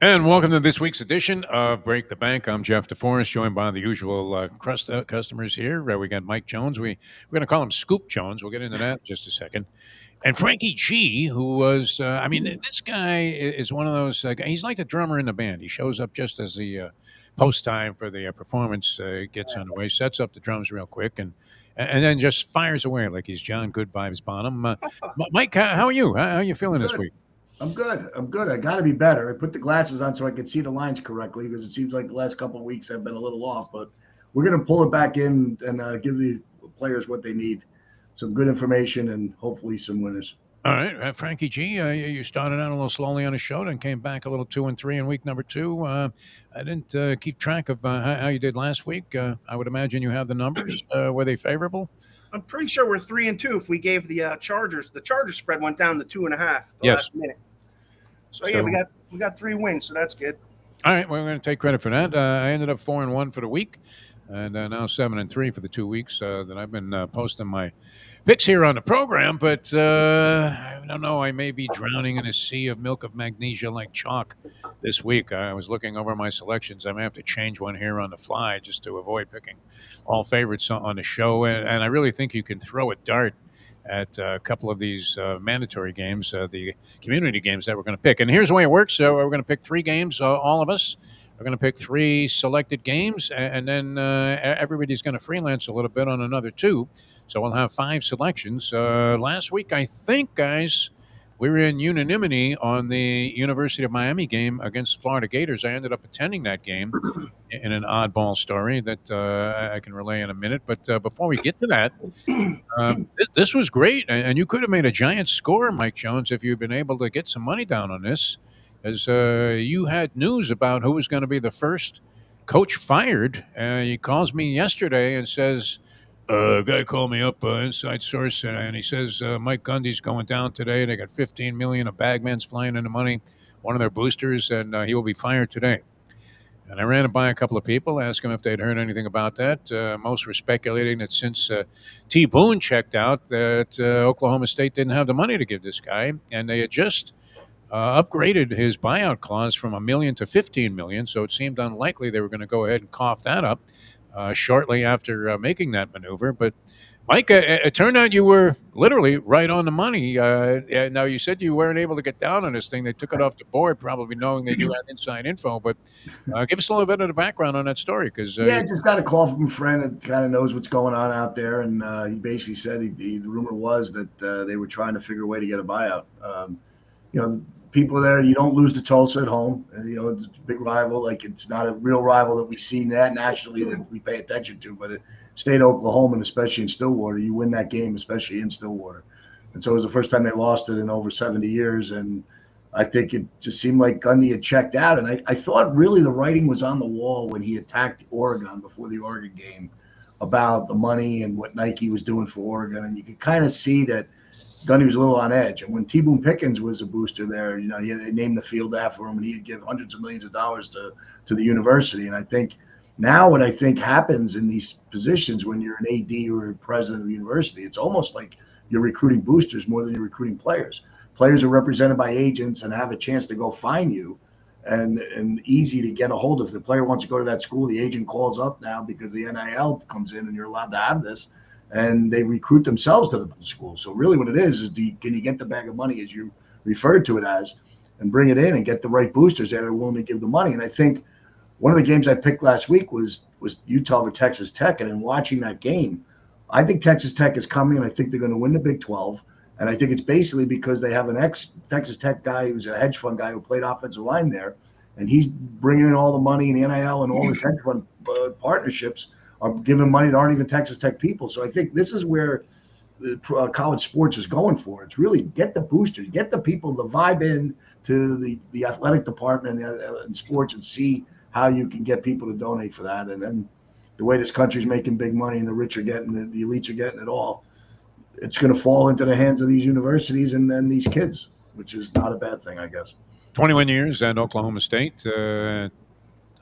And welcome to this week's edition of Break the Bank. I'm Jeff DeForest, joined by the usual customers here. We got Mike Jones. We're going to call him Scoop Jones. We'll get into that in just a second. And Frankie G, who was, this guy is one of those, he's like the drummer in the band. He shows up just as the post time for the performance gets underway, sets up the drums real quick, and then just fires away like he's John Good Vibes Bonham. Mike, how are you? How are you feeling this Good. week? I'm good. I'm good. I got to be better. I put the glasses on so I can see the lines correctly because it seems like the last couple of weeks have been a little off. But we're going to pull it back in and give the players what they need, some good information and hopefully some winners. All right, Frankie G, you started out a little slowly on the show, then came back a little 2-3 in week number two. I didn't keep track of how you did last week. I would imagine you have the numbers. Were they favorable? I'm pretty sure we're 3-2. If we gave the Chargers spread went down to 2.5 the Yes. last minute. So yeah, we got 3 wins, so that's good. All right, well, we're going to take credit for that. I ended up 4-1 for the week, and now 7-3 for the 2 weeks that I've been posting my picks here on the program. But I don't know. I may be drowning in a sea of milk of magnesia like chalk this week. I was looking over my selections. I may have to change one here on the fly just to avoid picking all favorites on the show. And I really think you can throw a dart at a couple of these mandatory games, the community games that we're going to pick. And here's the way it works. So we're going to pick 3 games, all of us. We're going to pick 3 selected games, and then everybody's going to freelance a little bit on another 2. So we'll have 5 selections. Last week, I think, guys, we were in unanimity on the University of Miami game against Florida Gators. I ended up attending that game in an oddball story that I can relay in a minute. But before we get to that, this was great. And you could have made a giant score, Mike Jones, if you'd been able to get some money down on this, as you had news about who was going to be the first coach fired. He calls me yesterday and says, a guy called me up, inside source, and he says Mike Gundy's going down today. They got $15 million of bagmans flying into money, one of their boosters, and he will be fired today. And I ran it by a couple of people, asked them if they'd heard anything about that. Most were speculating that since T. Boone checked out, that Oklahoma State didn't have the money to give this guy, and they had just upgraded his buyout clause from $1 million to $15 million. So it seemed unlikely they were going to go ahead and cough that up shortly after making that maneuver. But Mike, it turned out you were literally right on the money. Now, you said you weren't able to get down on this thing. They took it off the board, probably knowing that you had inside info. But give us a little bit of the background on that story. Because I just got a call from a friend that kind of knows what's going on out there. And he basically said the rumor was that they were trying to figure a way to get a buyout. People there, you don't lose to Tulsa at home. And, it's a big rival. Like, it's not a real rival that we see that nationally that we pay attention to. But at State Oklahoma, and especially in Stillwater, you win that game, especially in Stillwater. And so it was the first time they lost it in over 70 years. And I think it just seemed like Gundy had checked out. And I thought really the writing was on the wall when he attacked Oregon before the Oregon game about the money and what Nike was doing for Oregon. And you could kind of see that Gundy was a little on edge. And when T. Boone Pickens was a booster there, they named the field after him, and he'd give hundreds of millions of dollars to the university. And I think now what I think happens in these positions when you're an AD or a president of the university, it's almost like you're recruiting boosters more than you're recruiting players. Players are represented by agents and have a chance to go find you and easy to get a hold of. If the player wants to go to that school, the agent calls up now because the NIL comes in and you're allowed to have this. And they recruit themselves to the school. So really what it is can you get the bag of money, as you referred to it as, and bring it in and get the right boosters that are willing to give the money. And I think one of the games I picked last week was Utah over Texas Tech. And in watching that game, I think Texas Tech is coming, and I think they're going to win the Big 12. And I think it's basically because they have an ex-Texas Tech guy who's a hedge fund guy who played offensive line there. And he's bringing in all the money in the NIL and all the hedge fund partnerships are giving money that aren't even Texas Tech people. So I think this is where college sports is going for. It's really get the boosters, get the people to vibe in to the athletic department and sports and see how you can get people to donate for that. And then the way this country's making big money and the rich are getting it, the elites are getting it all, it's going to fall into the hands of these universities and then these kids, which is not a bad thing, I guess. 21 years at Oklahoma State.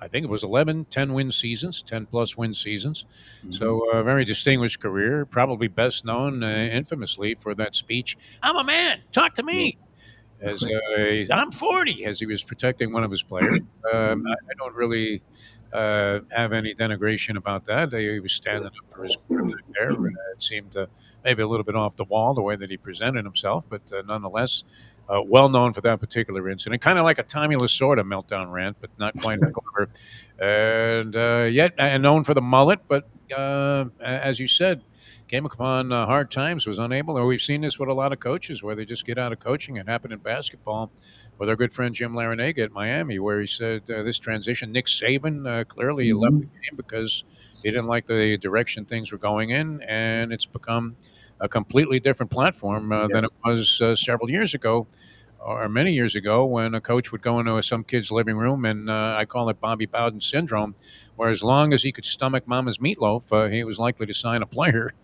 I think it was 11 10-win seasons, 10-plus win seasons. Mm-hmm. So a very distinguished career, probably best known infamously for that speech, "I'm a man, talk to me." as I'm 40, as he was protecting one of his players. I don't really have any denigration about that. He was standing up for his quarterback there. It seemed maybe a little bit off the wall the way that he presented himself, but nonetheless, well known for that particular incident. Kind of like a Tommy Lasorda meltdown rant, but not quite as clever. And yet, and known for the mullet, but as you said, came upon hard times, was unable. Or we've seen this with a lot of coaches where they just get out of coaching. It happened in basketball with our good friend Jim Larinaga at Miami, where he said this transition. Nick Saban clearly left the game because he didn't like the direction things were going in, and it's become a completely different platform than it was several years ago. Or many years ago, when a coach would go into some kid's living room, and I call it Bobby Bowden syndrome, where as long as he could stomach Mama's meatloaf, he was likely to sign a player.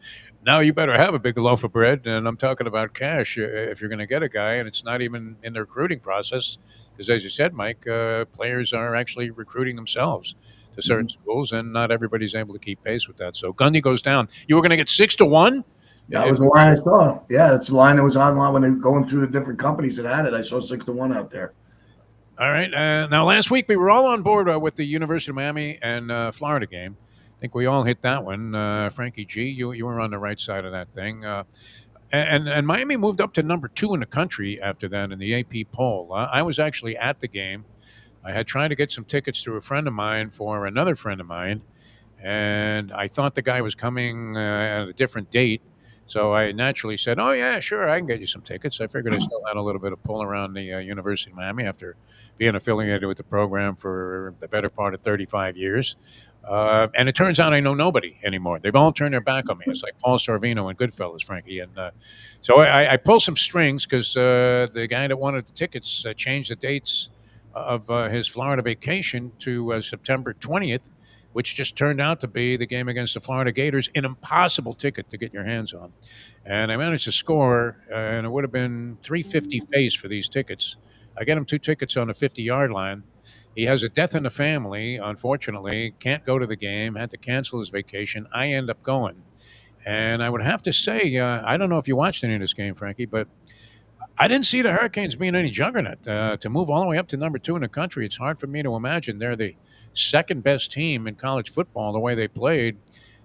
Now you better have a big loaf of bread, and I'm talking about cash if you're going to get a guy, and it's not even in the recruiting process, because as you said, Mike, players are actually recruiting themselves to certain schools, and not everybody's able to keep pace with that. So Gundy goes down. You were going to get 6-1. That was the line I saw. Yeah, that's the line that was online when they were going through the different companies that had it. I saw 6-1 out there. All right. Now, last week we were all on board with the University of Miami and Florida game. I think we all hit that one. Frankie G, you were on the right side of that thing. And Miami moved up to number 2 in the country after that in the AP poll. I was actually at the game. I had tried to get some tickets through a friend of mine for another friend of mine, and I thought the guy was coming at a different date. So I naturally said, "Oh yeah, sure, I can get you some tickets." I figured I still had a little bit of pull around the University of Miami after being affiliated with the program for the better part of 35 years. And it turns out I know nobody anymore. They've all turned their back on me. It's like Paul Sorvino and Goodfellas, Frankie. And so I pulled some strings because the guy that wanted the tickets changed the dates of his Florida vacation to September 20th, which just turned out to be the game against the Florida Gators, an impossible ticket to get your hands on. And I managed to score, and it would have been $350 face for these tickets. I get him 2 tickets on the 50-yard line. He has a death in the family, unfortunately, can't go to the game, had to cancel his vacation. I end up going. And I would have to say, I don't know if you watched any of this game, Frankie, but I didn't see the Hurricanes being any juggernaut. To move all the way up to number 2 in the country, it's hard for me to imagine they're the second best team in college football the way they played.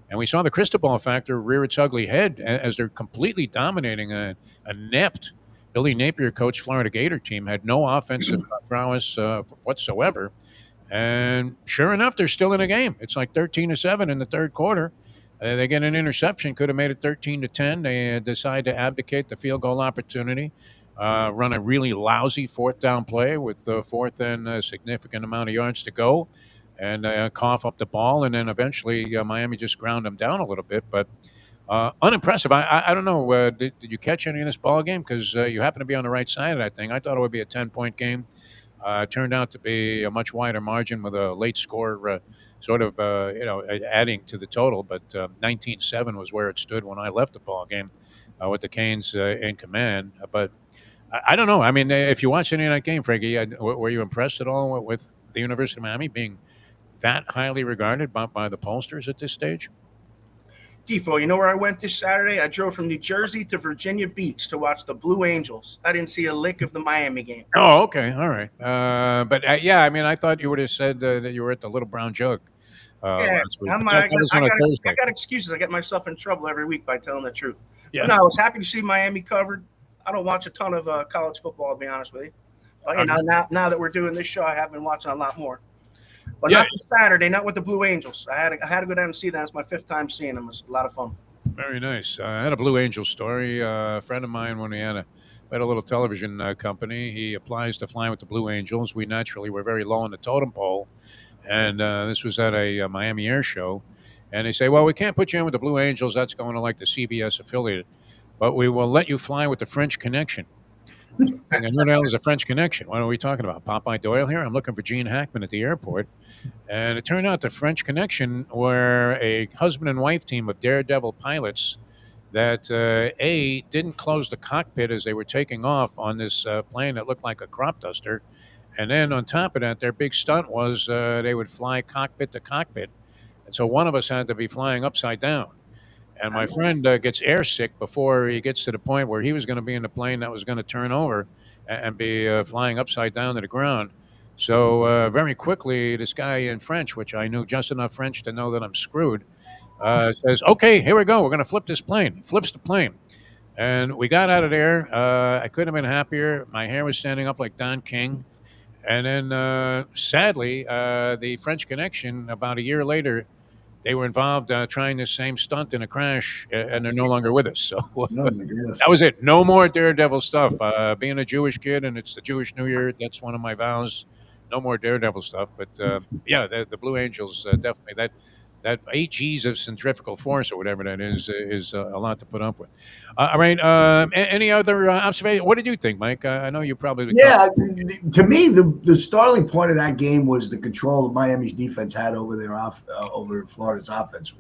And we saw the Cristobal factor rear its ugly head as they're completely dominating a inept Billy Napier coach Florida Gator team, had no offensive prowess whatsoever. And sure enough, they're still in a game. It's like 13-7 in the third quarter. They get an interception, could have made it 13-10. They decide to abdicate the field goal opportunity, run a really lousy fourth down play with fourth and a significant amount of yards to go, and cough up the ball. And then eventually Miami just ground them down a little bit. But unimpressive. I don't know. Did you catch any of this ball game? Because you happen to be on the right side of that thing. I thought it would be a 10-point game. Turned out to be a much wider margin with a late score adding to the total. But 19-7 was where it stood when I left the ball game with the Canes in command. But I don't know. I mean, if you watched any of that game, Frankie, were you impressed at all with the University of Miami being that highly regarded by the pollsters at this stage? Tifo, you know where I went this Saturday? I drove from New Jersey to Virginia Beach to watch the Blue Angels. I didn't see a lick of the Miami game. Oh, okay. All right. But yeah, I mean, I thought you would have said that you were at the Little Brown Jug last week. I got excuses. I get myself in trouble every week by telling the truth. Yeah. But no, I was happy to see Miami covered. I don't watch a ton of college football, I'll be honest with you. But, now that we're doing this show, I have been watching a lot more. But not this Saturday, not with the Blue Angels. I had to go down and see them. It's my 5th time seeing them. It was a lot of fun. Very nice. I had a Blue Angel story. A friend of mine, when we had a little television company, he applies to fly with the Blue Angels. We naturally were very low on the totem pole. And this was at a Miami Air Show. And they say, well, we can't put you in with the Blue Angels. That's going to like the CBS affiliate. But we will let you fly with the French Connection. And who the hell is a French Connection? What are we talking about? Popeye Doyle here? I'm looking for Gene Hackman at the airport. And it turned out the French Connection were a husband and wife team of daredevil pilots that, didn't close the cockpit as they were taking off on this plane that looked like a crop duster. And then on top of that, their big stunt was they would fly cockpit to cockpit. And so one of us had to be flying upside down. And my friend gets airsick before he gets to the point where he was going to be in the plane that was going to turn over and be flying upside down to the ground. So very quickly, this guy in French, which I knew just enough French to know that I'm screwed, says, "Okay, here we go. We're going to flip this plane." Flips the plane. And we got out of there. I couldn't have been happier. My hair was standing up like Don King. And then, sadly, the French Connection, about a year later, they were involved trying this same stunt in a crash, and they're no longer with us. So No, my goodness. that was it. No more Daredevil stuff. Being a Jewish kid, and it's the Jewish New Year, that's one of my vows. No more Daredevil stuff. But yeah, the Blue Angels definitely that 8 G's of centrifugal force or whatever that is a lot to put up with. All right. Any other observation? What did you think, Mike? I know you probably to me, the starting point of that game was the control that Miami's defense had over their over Florida's offense.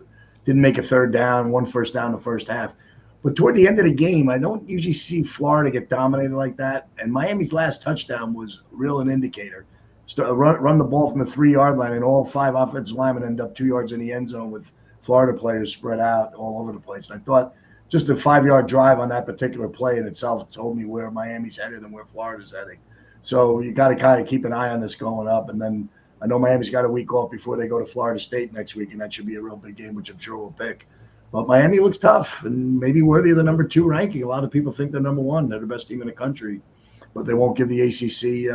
Didn't make a third down, 1 first down in the first half. But toward the end of the game, I don't usually see Florida get dominated like that. And Miami's last touchdown was real an indicator. Run the ball from the 3-yard line, and all 5 offensive linemen end up 2 yards in the end zone with Florida players spread out all over the place. And I thought just a 5-yard drive on that particular play in itself told me where Miami's headed and where Florida's heading. So you got to kind of keep an eye on this going up. And then I know Miami's got a week off before they go to Florida State next week, and that should be a real big game, which I'm sure we'll pick. But Miami looks tough and maybe worthy of the number 2 ranking. A lot of people think they're number 1. They're the best team in the country, but they won't give the ACC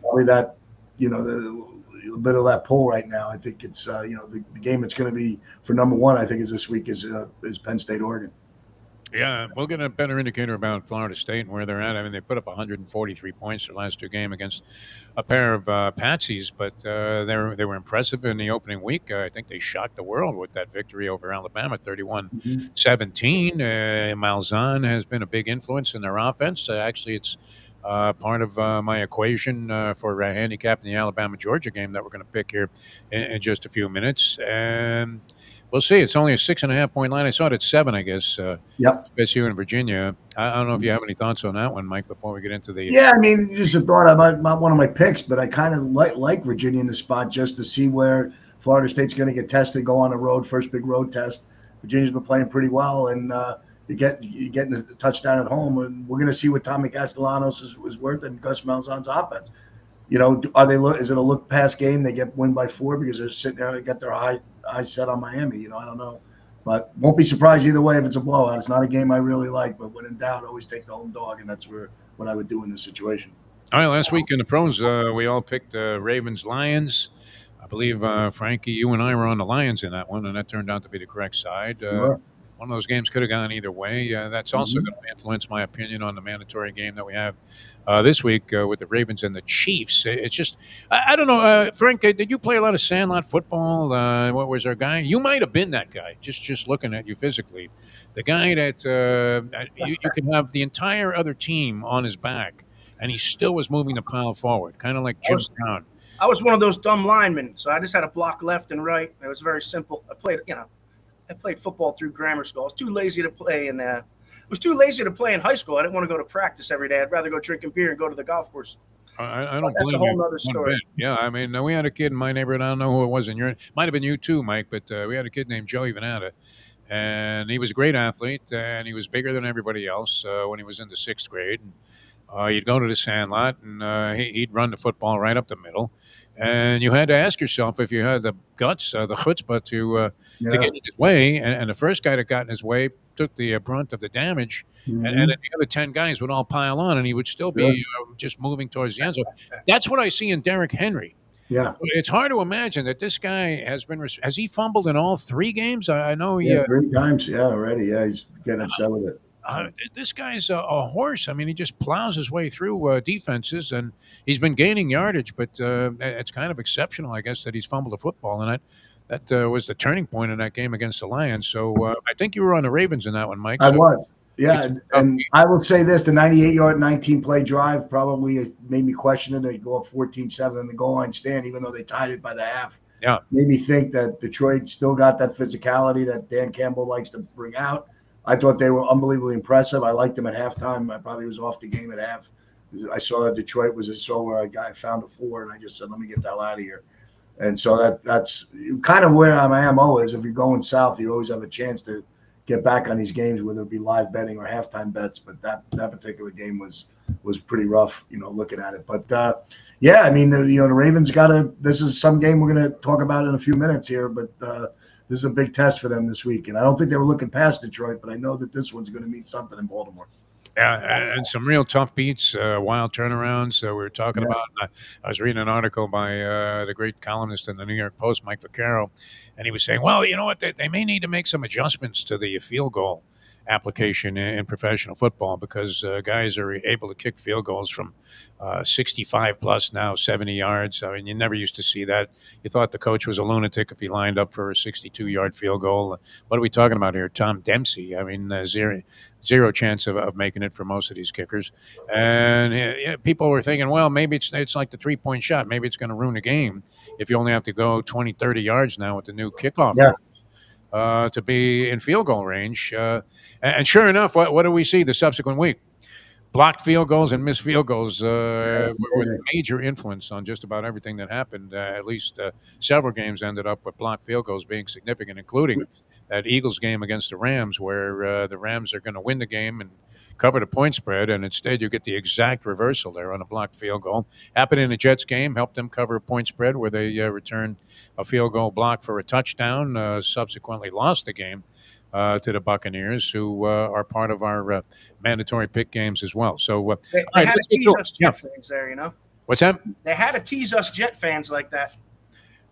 probably that. The bit of that pull right now. I think it's the game that's going to be for number 1. I think is this week is Penn State, Oregon. Yeah, we'll get a better indicator about Florida State and where they're at. I mean, they put up 143 points their last 2 games against a pair of patsies, but they were impressive in the opening week. I think they shocked the world with that victory over Alabama, 31-17. Malzahn has been a big influence in their offense. Actually, it's part of my equation for handicapping the Alabama-Georgia game that we're going to pick here in just a few minutes. And we'll see. It's only a 6.5-point line. I saw it at 7, I guess. Yep. It's here in Virginia. I don't know if you have any thoughts on that one, Mike, before we get into the... Yeah, I mean, just a thought about one of my picks, but I kind of like Virginia in the spot just to see where Florida State's going to get tested, go on the road, first big road test. Virginia's been playing pretty well, and you're getting the touchdown at home, and we're going to see what Tommy Castellanos is worth and Gus Malzahn's offense. Is it a look pass game? They win by 4 because they're sitting there and got their eyes set on Miami. I don't know, but won't be surprised either way if it's a blowout. It's not a game I really like, but when in doubt, always take the home dog, and that's what I would do in this situation. All right, last week in the pros, we all picked Ravens Lions. I believe Frankie, you and I were on the Lions in that one, and that turned out to be the correct side. Sure. One of those games could have gone either way. That's also going to influence my opinion on the mandatory game that we have this week with the Ravens and the Chiefs. It's just, I don't know. Frank, did you play a lot of sandlot football? What was our guy? You might have been that guy, just looking at you physically. The guy that you can have the entire other team on his back, and he still was moving the pile forward, kind of like Jim Brown. I was one of those dumb linemen, so I just had to block left and right. It was very simple. I played football through grammar school. I was too lazy to play in high school. I didn't want to go to practice every day. I'd rather go drinking beer and go to the golf course. I don't That's blame a whole you other story. Yeah, I mean, we had a kid in my neighborhood. I don't know who it was. Might have been you too, Mike, but we had a kid named Joey Venata, and he was a great athlete, and he was bigger than everybody else when he was in the 6th grade. And, you'd go to the sandlot, and he'd run the football right up the middle. And you had to ask yourself if you had the guts, the chutzpah to get in his way. And the first guy that got in his way took the brunt of the damage. Mm-hmm. And then the other 10 guys would all pile on, and he would still be just moving towards the end zone. That's what I see in Derrick Henry. Yeah. It's hard to imagine that this guy has he fumbled in all 3 games? I know he 3 times. Yeah, already. Yeah, he's getting upset with it. This guy's a horse. I mean, he just plows his way through defenses, and he's been gaining yardage, but it's kind of exceptional, I guess, that he's fumbled a football, and that was the turning point in that game against the Lions. So I think you were on the Ravens in that one, Mike. I was. Yeah, and I will say this, the 98-yard, 19-play drive probably made me question it. They go up 14-7 in the goal line stand, even though they tied it by the half. Yeah. Made me think that Detroit still got that physicality that Dan Campbell likes to bring out. I thought they were unbelievably impressive. I liked them at halftime. I probably was off the game at half. I saw that Detroit was a show where a guy found a 4, and I just said, let me get the hell out of here. And so that's kind of where my MO is. If you're going south, you always have a chance to get back on these games, whether it be live betting or halftime bets. But that particular game was pretty rough, looking at it. But yeah, I mean, the Ravens this is some game we're going to talk about in a few minutes here, but this is a big test for them this week. And I don't think they were looking past Detroit, but I know that this one's going to mean something in Baltimore. Yeah, and some real tough beats, wild turnarounds. We were talking about. I was reading an article by the great columnist in the New York Post, Mike Vaccaro, and he was saying, "Well, you know what? They may need to make some adjustments to the field goal application in professional football because guys are able to kick field goals from 65 plus now, 70 yards. I mean, you never used to see that. You thought the coach was a lunatic if he lined up for a 62-yard field goal. What are we talking about here? Tom Dempsey. I mean, zero chance of making it for most of these kickers. And people were thinking, well, maybe it's like the three-point shot. Maybe it's going to ruin the game if you only have to go 20, 30 yards now with the new kickoff rules. To be in field goal range. And sure enough, what do we see the subsequent week? Blocked field goals and missed field goals were a major influence on just about everything that happened. At least several games ended up with blocked field goals being significant, including that Eagles game against the Rams, where the Rams are going to win the game and cover the point spread, and instead you get the exact reversal there on a blocked field goal. Happened in the Jets game, helped them cover a point spread where they returned a field goal block for a touchdown, subsequently lost the game to the Buccaneers, who are part of our mandatory pick games as well. So they had to tease us Jet fans there, What's that? They had to tease us Jet fans like that.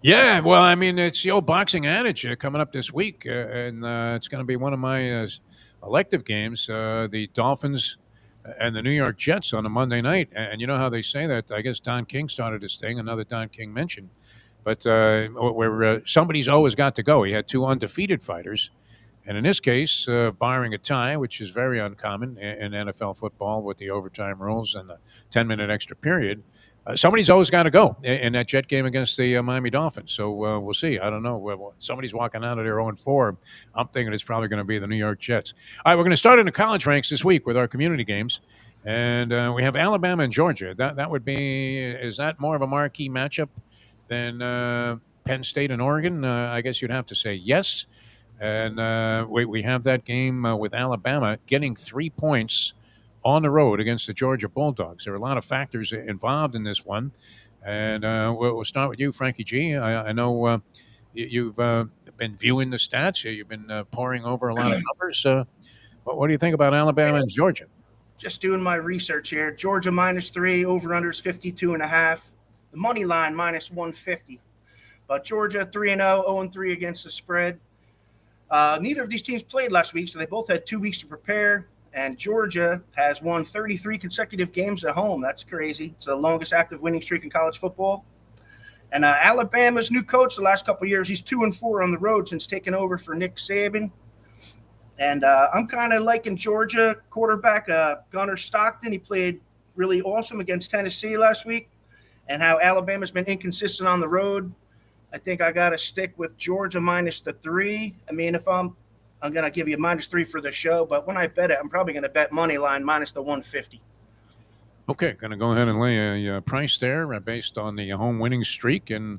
Yeah, well, I mean, it's the old boxing adage coming up this week, and it's going to be one of my elective games, the Dolphins and the New York Jets on a Monday night. And you know how they say that? I guess Don King started this thing, another Don King mentioned. But where somebody's always got to go. He had two undefeated fighters. And in this case, barring a tie, which is very uncommon in NFL football with the overtime rules and the 10-minute extra period, somebody's always got to go in that Jet game against the Miami Dolphins. So we'll see. I don't know. Somebody's walking out of there 0-4. I'm thinking it's probably going to be the New York Jets. All right, we're going to start in the college ranks this week with our community games. And we have Alabama and Georgia. That would be – is that more of a marquee matchup than Penn State and Oregon? I guess you'd have to say yes. And we have that game with Alabama getting 3 points on the road against the Georgia Bulldogs. There are a lot of factors involved in this one. And we'll start with you, Frankie G. I know you've been viewing the stats. You've been poring over a lot of numbers. What do you think about Alabama and Georgia? Just doing my research here. Georgia -3, over-under is 52.5. The money line -150. But Georgia 3-0, 0-3 against the spread. Neither of these teams played last week, so they both had 2 weeks to prepare. And Georgia has won 33 consecutive games at home. That's crazy. It's the longest active winning streak in college football. And Alabama's new coach the last couple of years, he's 2-4 on the road since taking over for Nick Saban. And I'm kind of liking Georgia quarterback Gunnar Stockton. He played really awesome against Tennessee last week. And how Alabama's been inconsistent on the road. I think I got to stick with Georgia -3. I mean, if I'm going to give you -3 for the show, but when I bet it, I'm probably going to bet money line -150. Okay, going to go ahead and lay a price there based on the home winning streak. And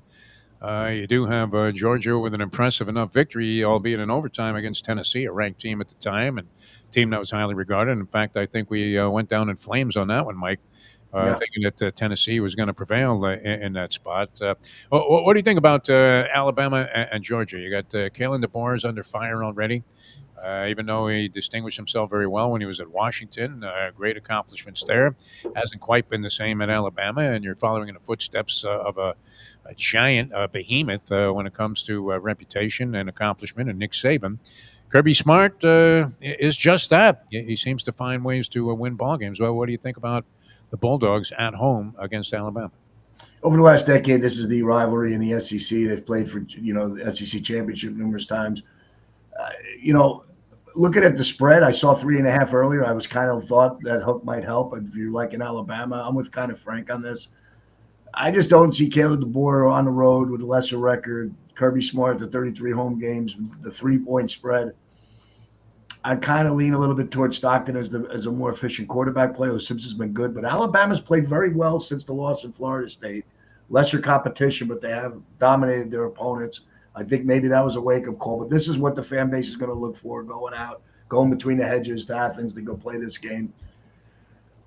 you do have Georgia with an impressive enough victory, albeit in overtime against Tennessee, a ranked team at the time and a team that was highly regarded. In fact, I think we went down in flames on that one, Mike. Thinking that Tennessee was going to prevail in that spot. What do you think about Alabama and Georgia? You got Kalen DeBoer under fire already, even though he distinguished himself very well when he was at Washington. Great accomplishments there. Hasn't quite been the same at Alabama, and you're following in the footsteps of a giant behemoth when it comes to reputation and accomplishment, and Nick Saban. Kirby Smart is just that. He seems to find ways to win ball games. Well, what do you think about the Bulldogs at home against Alabama? Over the last decade, this is the rivalry in the SEC. They've played for the SEC championship numerous times. Looking at the spread, I saw 3.5 earlier. I was kind of thought that hook might help. But if you're like in Alabama, I'm with kind of Frank on this. I just don't see Caleb DeBoer on the road with a lesser record. Kirby Smart, the 33 home games, the 3-point spread. I kind of lean a little bit towards Stockton as a more efficient quarterback player. Simpson's been good, but Alabama's played very well since the loss in Florida State. Lesser competition, but they have dominated their opponents. I think maybe that was a wake-up call. But this is what the fan base is going to look for, going between the hedges to Athens to go play this game.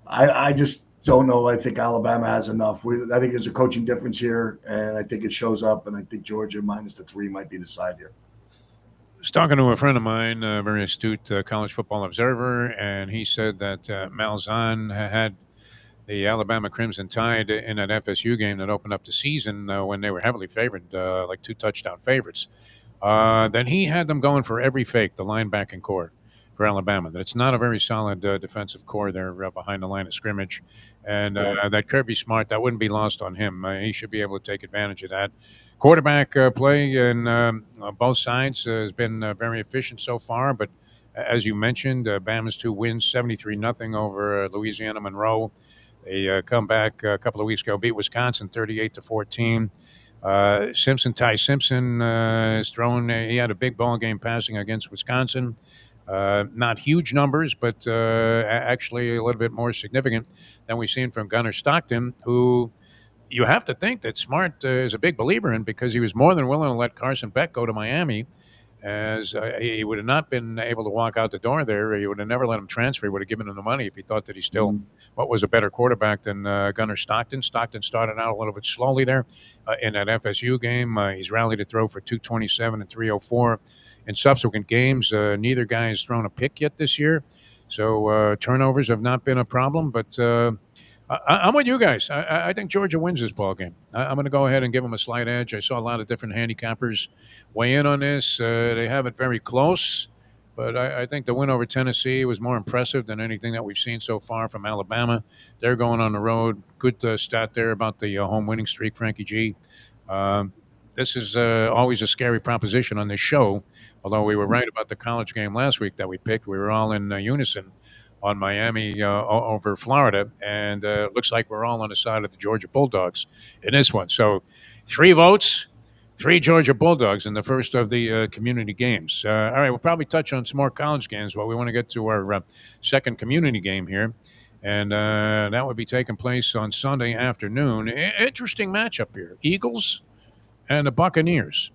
I just don't know. I think Alabama has enough. I think there's a coaching difference here, and I think it shows up, and I think Georgia -3 might be the side here. I was talking to a friend of mine, a very astute college football observer, and he said that Malzahn had the Alabama Crimson Tide in that FSU game that opened up the season when they were heavily favored, like 2 touchdown favorites. Then he had them going for every fake, the linebacking core for Alabama. That it's not a very solid defensive core there behind the line of scrimmage. And that Kirby Smart, that wouldn't be lost on him. He should be able to take advantage of that. Quarterback play on both sides has been very efficient so far. But as you mentioned, Bama's 2 wins, 73-0 over Louisiana Monroe. They come back a couple of weeks ago, beat Wisconsin 38-14. Ty Simpson has thrown. He had a big ball game passing against Wisconsin. Not huge numbers, but actually a little bit more significant than we've seen from Gunnar Stockton, who you have to think that Smart is a big believer in, because he was more than willing to let Carson Beck go to Miami, as he would have not been able to walk out the door there. He would have never let him transfer. He would have given him the money if he thought that he still was a better quarterback than Gunnar Stockton. Stockton started out a little bit slowly there in that FSU game. He's rallied to throw for 227 and 304 in subsequent games. Neither guy has thrown a pick yet this year, so turnovers have not been a problem. But I'm with you guys. I think Georgia wins this ball game. I'm going to go ahead and give them a slight edge. I saw a lot of different handicappers weigh in on this. They have it very close, but I think the win over Tennessee was more impressive than anything that we've seen so far from Alabama. They're going on the road. Good stat there about the home winning streak, Frankie G. This is always a scary proposition on this show, although we were right about the college game last week that we picked. We were all in unison on Miami over Florida, and it looks like we're all on the side of the Georgia Bulldogs in this one. So 3 votes, 3 Georgia Bulldogs in the first of the community games. All right, we'll probably touch on some more college games, but we want to get to our second community game here, and that would be taking place on Sunday afternoon. Interesting matchup here, Eagles and the Buccaneers.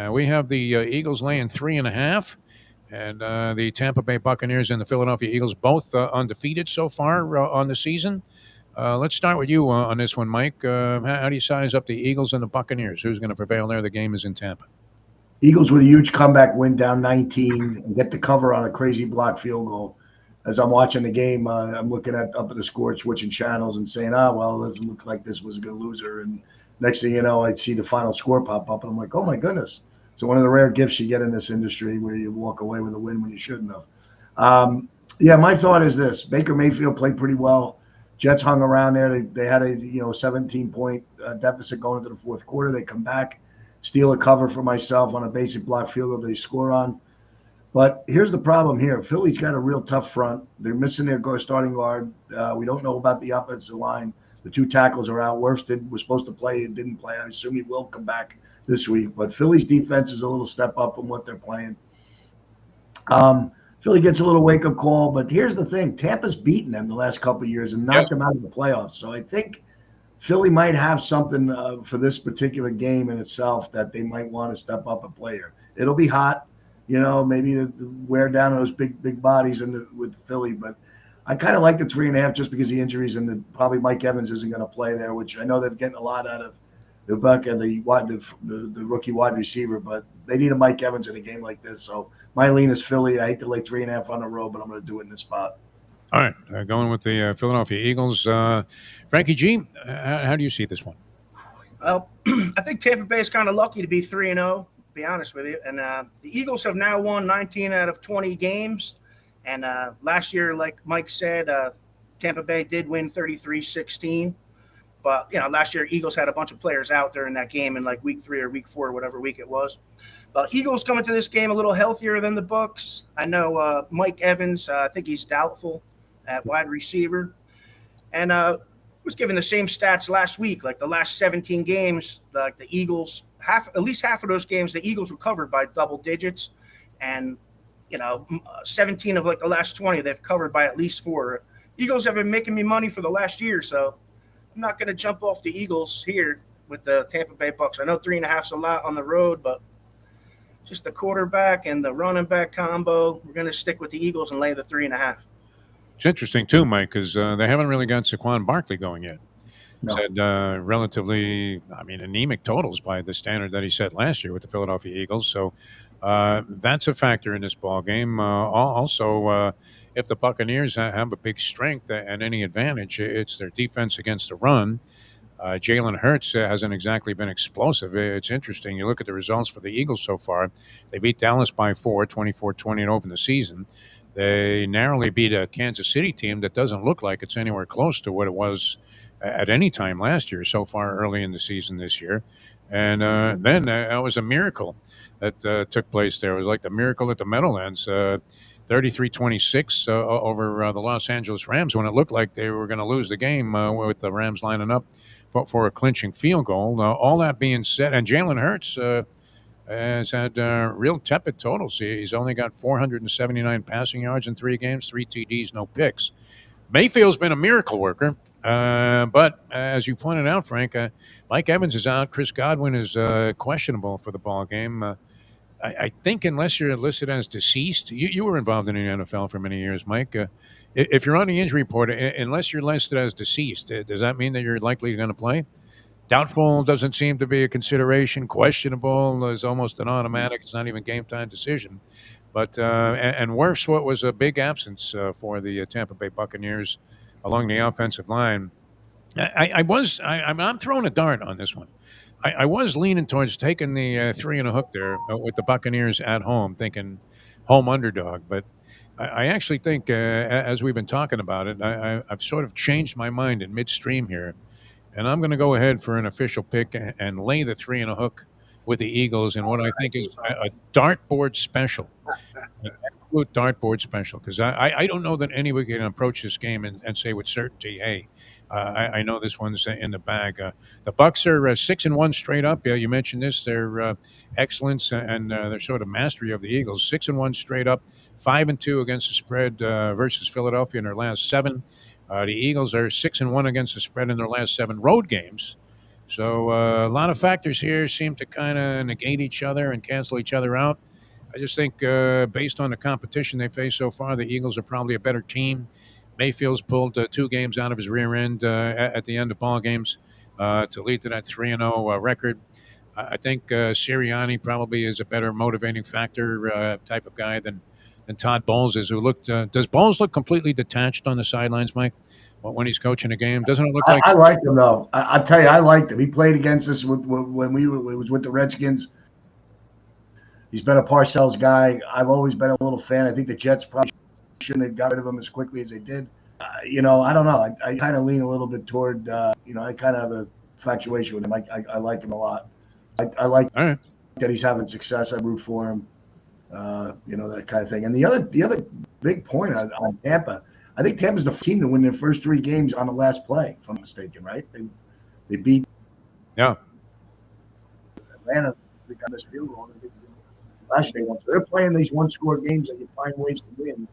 We have the Eagles laying 3.5. And the Tampa Bay Buccaneers and the Philadelphia Eagles both undefeated so far on the season. Let's start with you on this one, Mike. How do you size up the Eagles and the Buccaneers? Who's going to prevail there? The game is in Tampa. Eagles with a huge comeback win, down 19, and get the cover on a crazy block field goal. As I'm watching the game, I'm looking up at the score, switching channels and saying, well, it doesn't look like this was a good loser. And next thing you know, I'd see the final score pop up, and I'm like, oh, my goodness. So one of the rare gifts you get in this industry, where you walk away with a win when you shouldn't have. My thought is this: Baker Mayfield played pretty well. Jets hung around there. They had a 17-point deficit going into the fourth quarter. They come back, steal a cover for myself on a basic block field goal they score on. But here's the problem here: Philly's got a real tough front. They're missing their starting guard. We don't know about the offensive line. The 2 tackles are out. Wirfs was supposed to play and didn't play. I assume he will come back this week, but Philly's defense is a little step up from what they're playing. Philly gets a little wake-up call, but here's the thing. Tampa's beaten them the last couple of years and knocked them out of the playoffs. So I think Philly might have something for this particular game in itself that they might want to step up and play here. It'll be hot, maybe to wear down those big bodies with Philly, but I kind of like the 3.5 just because of the injuries, and probably Mike Evans isn't going to play there, which I know they're getting a lot out of the rookie wide receiver, but they need a Mike Evans in a game like this. So my lean is Philly. I hate to lay 3.5 on the road, but I'm going to do it in this spot. All right, going with the Philadelphia Eagles. Frankie G, how do you see this one? Well, I think Tampa Bay is kind of lucky to be 3-0, to be honest with you. And the Eagles have now won 19 out of 20 games. And last year, like Mike said, Tampa Bay did win 33-16. But, last year, Eagles had a bunch of players out there in that game in like week 3 or week 4, whatever week it was. But Eagles coming to this game a little healthier than the Bucs. I know Mike Evans, I think he's doubtful at wide receiver. And was given the same stats last week, like the last 17 games, like the Eagles, at least half of those games, the Eagles were covered by double digits. And, 17 of like the last 20, they've covered by at least 4. Eagles have been making me money for the last year, so I'm not going to jump off the Eagles here with the Tampa Bay Bucs. I know 3.5 is a lot on the road, but just the quarterback and the running back combo. We're going to stick with the Eagles and lay the 3.5. It's interesting too, Mike, because they haven't really got Saquon Barkley going yet. No. Said relatively, anemic totals by the standard that he set last year with the Philadelphia Eagles. So that's a factor in this ball game. Also, if the Buccaneers have a big strength and any advantage, it's their defense against the run. Jalen Hurts hasn't exactly been explosive. It's interesting. You look at the results for the Eagles so far. They beat Dallas by 4, 24-20 and open the season. They narrowly beat a Kansas City team that doesn't look like it's anywhere close to what it was at any time last year so far early in the season this year. And then that was a miracle that took place there. It was like the miracle at the Meadowlands, 33-26 over the Los Angeles Rams when it looked like they were going to lose the game with the Rams lining up for a clinching field goal. All that being said, and Jalen Hurts has had real tepid totals. He's only got 479 passing yards in 3 games, 3 TDs, no picks. Mayfield's been a miracle worker, but as you pointed out, Frank, Mike Evans is out. Chris Godwin is questionable for the ball game. I think unless you're listed as deceased, you were involved in the NFL for many years, Mike. If you're on the injury report, unless you're listed as deceased, does that mean that you're likely going to play? Doubtful doesn't seem to be a consideration. Questionable is almost an automatic. It's not even game time decision. But and worse, what was a big absence for the Tampa Bay Buccaneers along the offensive line. I'm throwing a dart on this one. I was leaning towards taking the 3 and a hook there with the Buccaneers at home, thinking home underdog. But I actually think, as we've been talking about it, I've sort of changed my mind in midstream here. And I'm going to go ahead for an official pick and lay the 3 and a hook with the Eagles in what I think is a dartboard special. An absolute dartboard special. Because I don't know that anybody can approach this game and say with certainty, hey, I know this one's in the bag. The Bucs are 6-1 straight up. Yeah, you mentioned this. Their excellence and their sort of mastery of the Eagles. 6-1 straight up. 5-2 against the spread versus Philadelphia in their last 7. The Eagles are 6-1 against the spread in their last 7 road games. So a lot of factors here seem to kind of negate each other and cancel each other out. I just think based on the competition they face so far, the Eagles are probably a better team. Mayfield's pulled 2 games out of his rear end at the end of ball games to lead to that 3-0 record. I think Sirianni probably is a better motivating factor type of guy than Todd Bowles is. Who looked? Does Bowles look completely detached on the sidelines, Mike, when he's coaching a game? Doesn't it look like? I like him though. I'll tell you, I liked him. He played against us when we was with the Redskins. He's been a Parcells guy. I've always been a little fan. I think the Jets probably shouldn't have got rid of him as quickly as they did. I don't know. I kind of lean a little bit toward, I kind of have a infatuation with him. I like him a lot. I like All right. that he's having success. I root for him, that kind of thing. And the other big point on Tampa, I think Tampa's the team to win their first 3 games on the last play, if I'm not mistaken, right? They beat Atlanta. They got this field goal. Last day, so they're playing these one-score games that you find ways to win.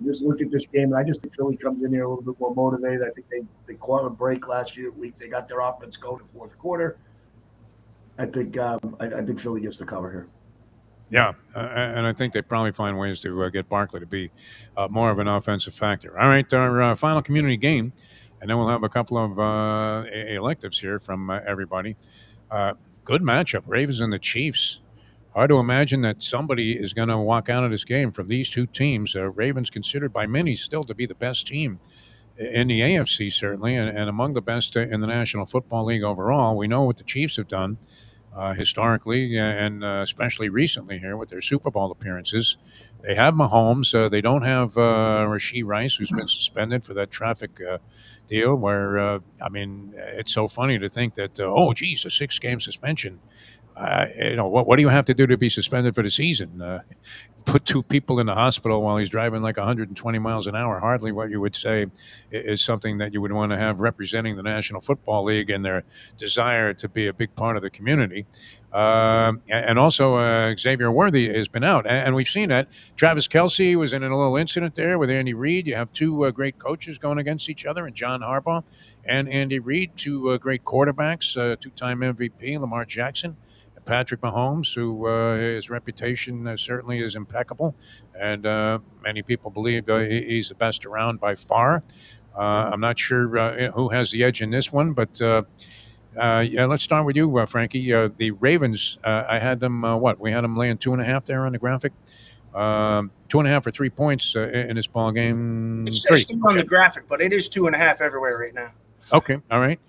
You just look at this game, and I just think Philly comes in here a little bit more motivated. I think they caught a break last week. They got their offense going in the fourth quarter. I think Philly gets the cover here. Yeah, and I think they probably find ways to get Barkley to be more of an offensive factor. All right, our final community game, and then we'll have a couple of electives here from everybody. Good matchup, Ravens and the Chiefs. Hard to imagine that somebody is going to walk out of this game from these 2 teams. Ravens considered by many still to be the best team in the AFC, certainly, and among the best in the National Football League overall. We know what the Chiefs have done historically and especially recently here with their Super Bowl appearances. They have Mahomes. They don't have Rashee Rice, who's been suspended for that traffic deal where, it's so funny to think that, a 6-game suspension. What do you have to do to be suspended for the season? Put 2 people in the hospital while he's driving like 120 miles an hour. Hardly what you would say is something that you would want to have representing the National Football League and their desire to be a big part of the community. And also Xavier Worthy has been out. And we've seen that. Travis Kelce was in a little incident there with Andy Reid. You have 2 great coaches going against each other, and John Harbaugh and Andy Reid, 2 great quarterbacks, 2-time MVP, Lamar Jackson, Patrick Mahomes, who his reputation certainly is impeccable, and many people believe he's the best around by far. I'm not sure who has the edge in this one, but yeah, let's start with you, Frankie. The Ravens, I had them, We had them laying 2.5 there on the graphic. 2.5 or 3 points in this ball game. It's Three. still on the graphic, but it is 2.5 everywhere right now. Okay, all right.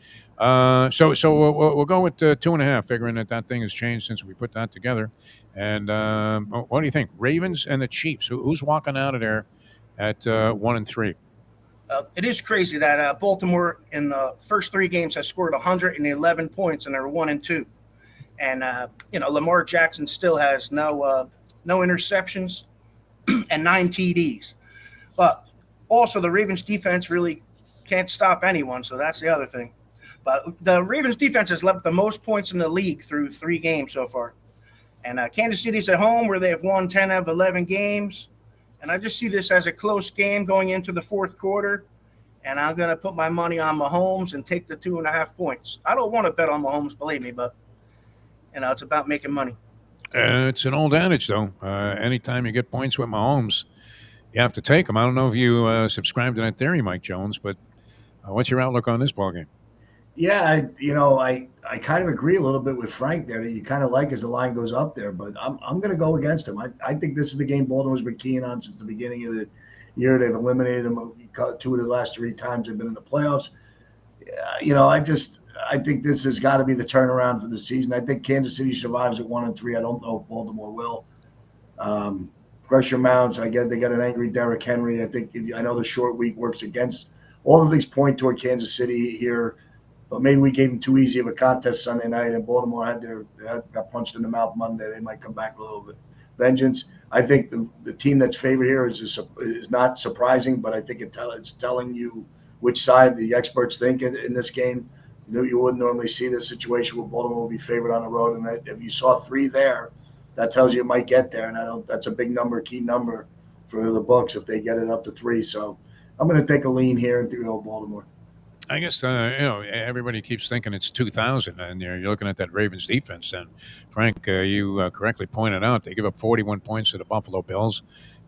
So we'll go with 2.5, figuring that thing has changed since we put that together. And what do you think? Ravens and the Chiefs. Who's walking out of there at 1-3? It is crazy that Baltimore in the first 3 games has scored 111 points and they're 1-2. And Lamar Jackson still has no interceptions and 9 TDs. But also the Ravens defense really can't stop anyone, so that's the other thing. But the Ravens defense has left the most points in the league through 3 games so far. And Kansas City's at home where they have won 10 out of 11 games. And I just see this as a close game going into the fourth quarter. And I'm going to put my money on Mahomes and take the 2.5 points. I don't want to bet on Mahomes, believe me, but it's about making money. It's an old adage, though. Anytime you get points with Mahomes, you have to take them. I don't know if you subscribe to that theory, Mike Jones, but what's your outlook on this ballgame? Yeah, I kind of agree a little bit with Frank there that you kind of like as the line goes up there, but I'm going to go against him. I think this is the game Baltimore's been keying on since the beginning of the year. They've eliminated him 2 of the last 3 times they've been in the playoffs. I think this has got to be the turnaround for the season. I think Kansas City survives at 1-3. I don't know if Baltimore will. Pressure mounts. They got an angry Derrick Henry. I know the short week works against. All of these point toward Kansas City here, but maybe we gave them too easy of a contest Sunday night, and Baltimore got punched in the mouth Monday. They might come back a little bit. Vengeance. I think the team that's favored here is not surprising, but I think it's telling you which side the experts think in this game. You wouldn't normally see this situation where Baltimore will be favored on the road, and if you saw 3 there, that tells you it might get there, and that's a big number, key number for the books if they get it up to 3. So I'm going to take a lean here and go Baltimore. I guess everybody keeps thinking it's 2000, and you're looking at that Ravens defense. And Frank, you correctly pointed out they give up 41 points to the Buffalo Bills.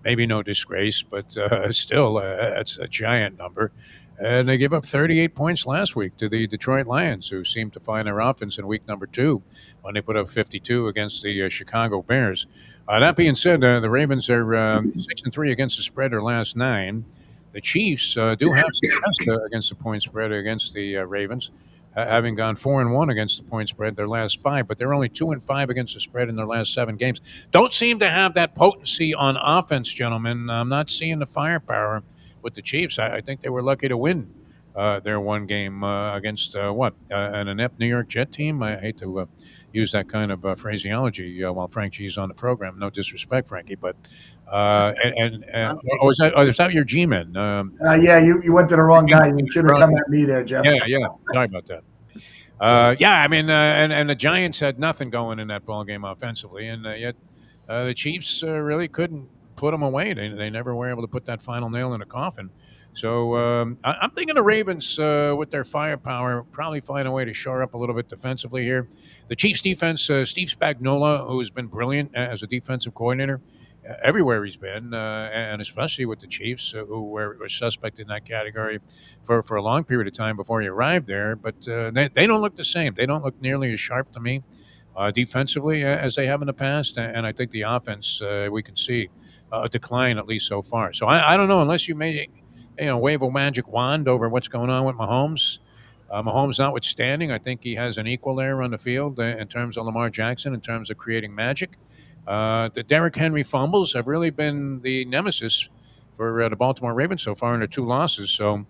Maybe no disgrace, but still, that's a giant number. And they give up 38 points last week to the Detroit Lions, who seemed to find their offense in week number 2 when they put up 52 against the Chicago Bears. That being said, the Ravens are 6-3 against the spread their last 9. The Chiefs do have success against the point spread against the Ravens, having gone 4-1 against the point spread their last 5, but they're only 2-5 against the spread in their last 7 games. Don't seem to have that potency on offense, gentlemen. I'm not seeing the firepower with the Chiefs. I think they were lucky to win their 1 game against an inept New York Jet team. I hate to use that kind of phraseology while Frank G's on the program. No disrespect, Frankie, but is that your G-men? Yeah, you went to the wrong guy. You should have come at me there, Jeff. Yeah. Sorry about that. And the Giants had nothing going in that ball game offensively, and yet the Chiefs really couldn't put them away. They never were able to put that final nail in the coffin. So I'm thinking the Ravens, with their firepower, probably find a way to shore up a little bit defensively here. The Chiefs' defense, Steve Spagnuolo, who has been brilliant as a defensive coordinator everywhere he's been, and especially with the Chiefs, who were suspect in that category for a long period of time before he arrived there. But they don't look the same. They don't look nearly as sharp to me defensively as they have in the past. And I think the offense, we can see a decline, at least so far. So I don't know, unless you may wave a magic wand over what's going on with Mahomes. Mahomes notwithstanding, I think he has an equal there on the field in terms of Lamar Jackson, in terms of creating magic. The Derrick Henry fumbles have really been the nemesis for the Baltimore Ravens so far in their 2 losses. So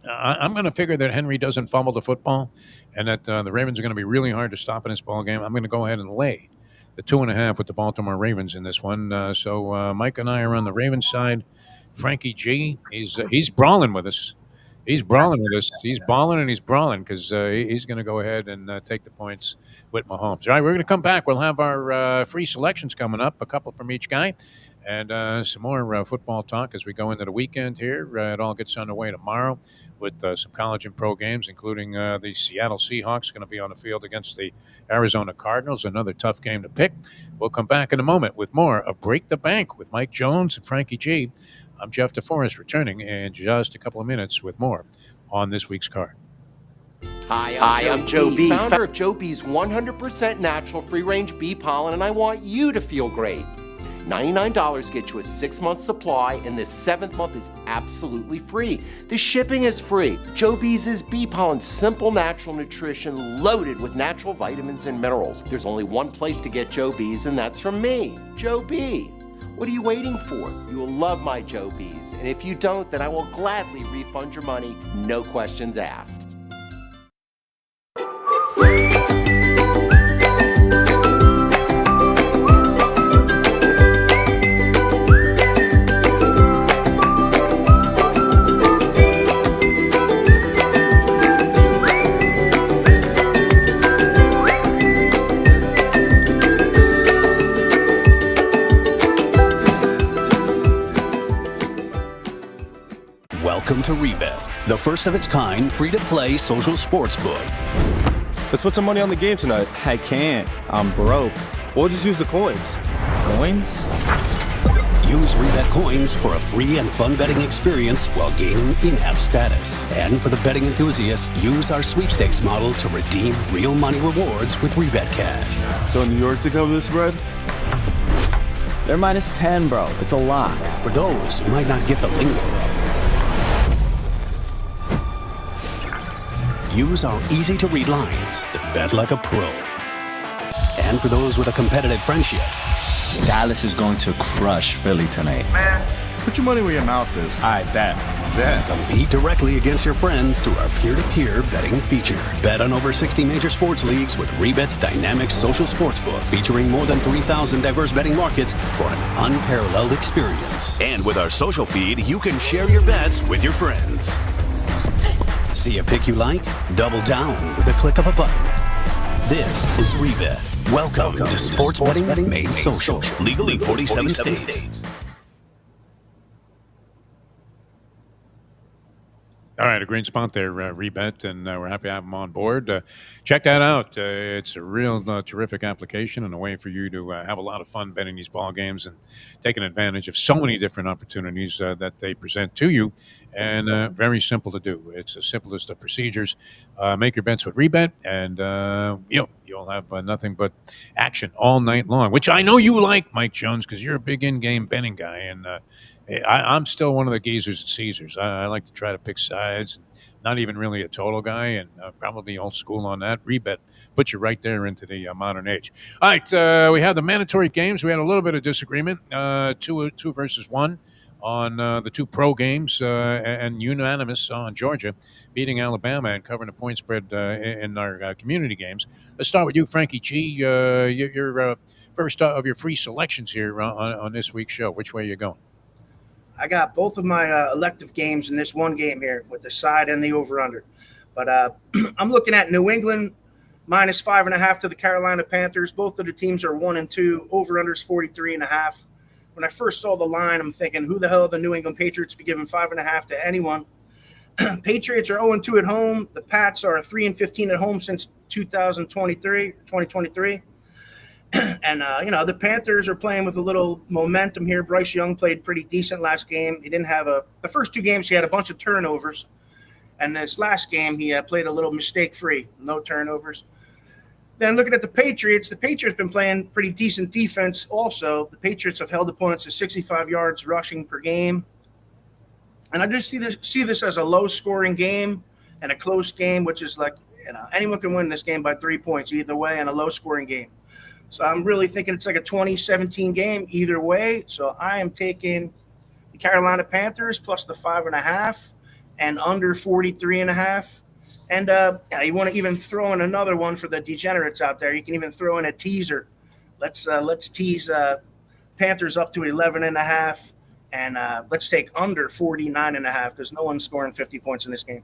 I'm going to figure that Henry doesn't fumble the football, and that the Ravens are going to be really hard to stop in this ball game. I'm going to go ahead and lay the 2.5 with the Baltimore Ravens in this one. So Mike and I are on the Ravens side. Frankie G, he's brawling with us. He's brawling with us. He's balling and he's brawling because he's going to go ahead and take the points with Mahomes. All right, we're going to come back. We'll have our free selections coming up, a couple from each guy, and some more football talk as we go into the weekend here. It all gets underway tomorrow with some college and pro games, including the Seattle Seahawks going to be on the field against the Arizona Cardinals, another tough game to pick. We'll come back in a moment with more of Break the Bank with Mike Jones and Frankie G. I'm Jeff DeForest, returning in just a couple of minutes with more on this week's card. Hi, I'm Joe B, founder of Joe B's 100% natural free-range bee pollen, and I want you to feel great. $99 gets you a 6-month supply, and this 7th month is absolutely free. The shipping is free. Joe B's is bee pollen, simple natural nutrition loaded with natural vitamins and minerals. There's only one place to get Joe B's, and that's from me, Joe B. What are you waiting for? You will love my Joe B's, and if you don't, then I will gladly refund your money, no questions asked. Welcome to Rebet, the first of its kind free-to-play social sports book. Let's put some money on the game tonight. I can't. I'm broke. Or just use the coins. Coins? Use Rebet coins for a free and fun betting experience while gaining in-app status. And for the betting enthusiasts, use our sweepstakes model to redeem real money rewards with Rebet Cash. So New York to cover the spread? They're minus 10, bro. It's a lot. For those who might not get the lingo, use our easy-to-read lines to bet like a pro. And for those with a competitive friendship, Dallas is going to crush Philly tonight. Man, put your money where your mouth is. I bet. compete directly against your friends through our peer-to-peer betting feature. Bet on over 60 major sports leagues with Rebet's dynamic social sportsbook, featuring more than 3,000 diverse betting markets for an unparalleled experience. And with our social feed, you can share your bets with your friends. See a pick you like? Double down with a click of a button. This is Rebet. Welcome to sports betting made social. Legal in 47 states. All right, a green spot there, Rebet, and we're happy to have them on board. Check that out. It's a real terrific application and a way for you to have a lot of fun betting these ball games and taking advantage of so many different opportunities that they present to you, and very simple to do. It's the simplest of procedures. Make your bets with Rebet, and you'll have nothing but action all night long, which I know you like, Mike Jones, because you're a big in-game betting guy, and I'm still one of the geezers at Caesars. I like to try to pick sides, not even really a total guy, and probably old school on that. Rebet puts you right there into the modern age. All right, we have the mandatory games. We had a little bit of disagreement, two versus one on the two pro games, and unanimous on Georgia beating Alabama and covering the point spread in our community games. Let's start with you, Frankie G. You're first of your free selections here on this week's show. Which way are you going? I got both of my elective games in this one game here with the side and the over-under. But I'm looking at New England minus 5.5 to the Carolina Panthers. Both of the teams are 1-2. Over-under's 43.5. When I first saw the line, I'm thinking, who the hell are the New England Patriots be giving 5.5 to anyone? Patriots are 0-2 at home. The Pats are 3-15 at home since 2023. And, the Panthers are playing with a little momentum here. Bryce Young played pretty decent last game. He didn't have the first two games, he had a bunch of turnovers. And this last game, he played a little mistake-free, no turnovers. Then looking at the Patriots been playing pretty decent defense also. The Patriots have held opponents to 65 yards rushing per game. And I just see this as a low-scoring game and a close game, which is like, anyone can win this game by 3 points either way, and a low-scoring game. So I'm really thinking it's like a 2017 game either way. So I am taking the Carolina Panthers plus the 5.5 and under 43.5. And you want to even throw in another one for the degenerates out there. You can even throw in a teaser. Let's tease Panthers up to 11.5 And let's take under 49.5 because no one's scoring 50 points in this game.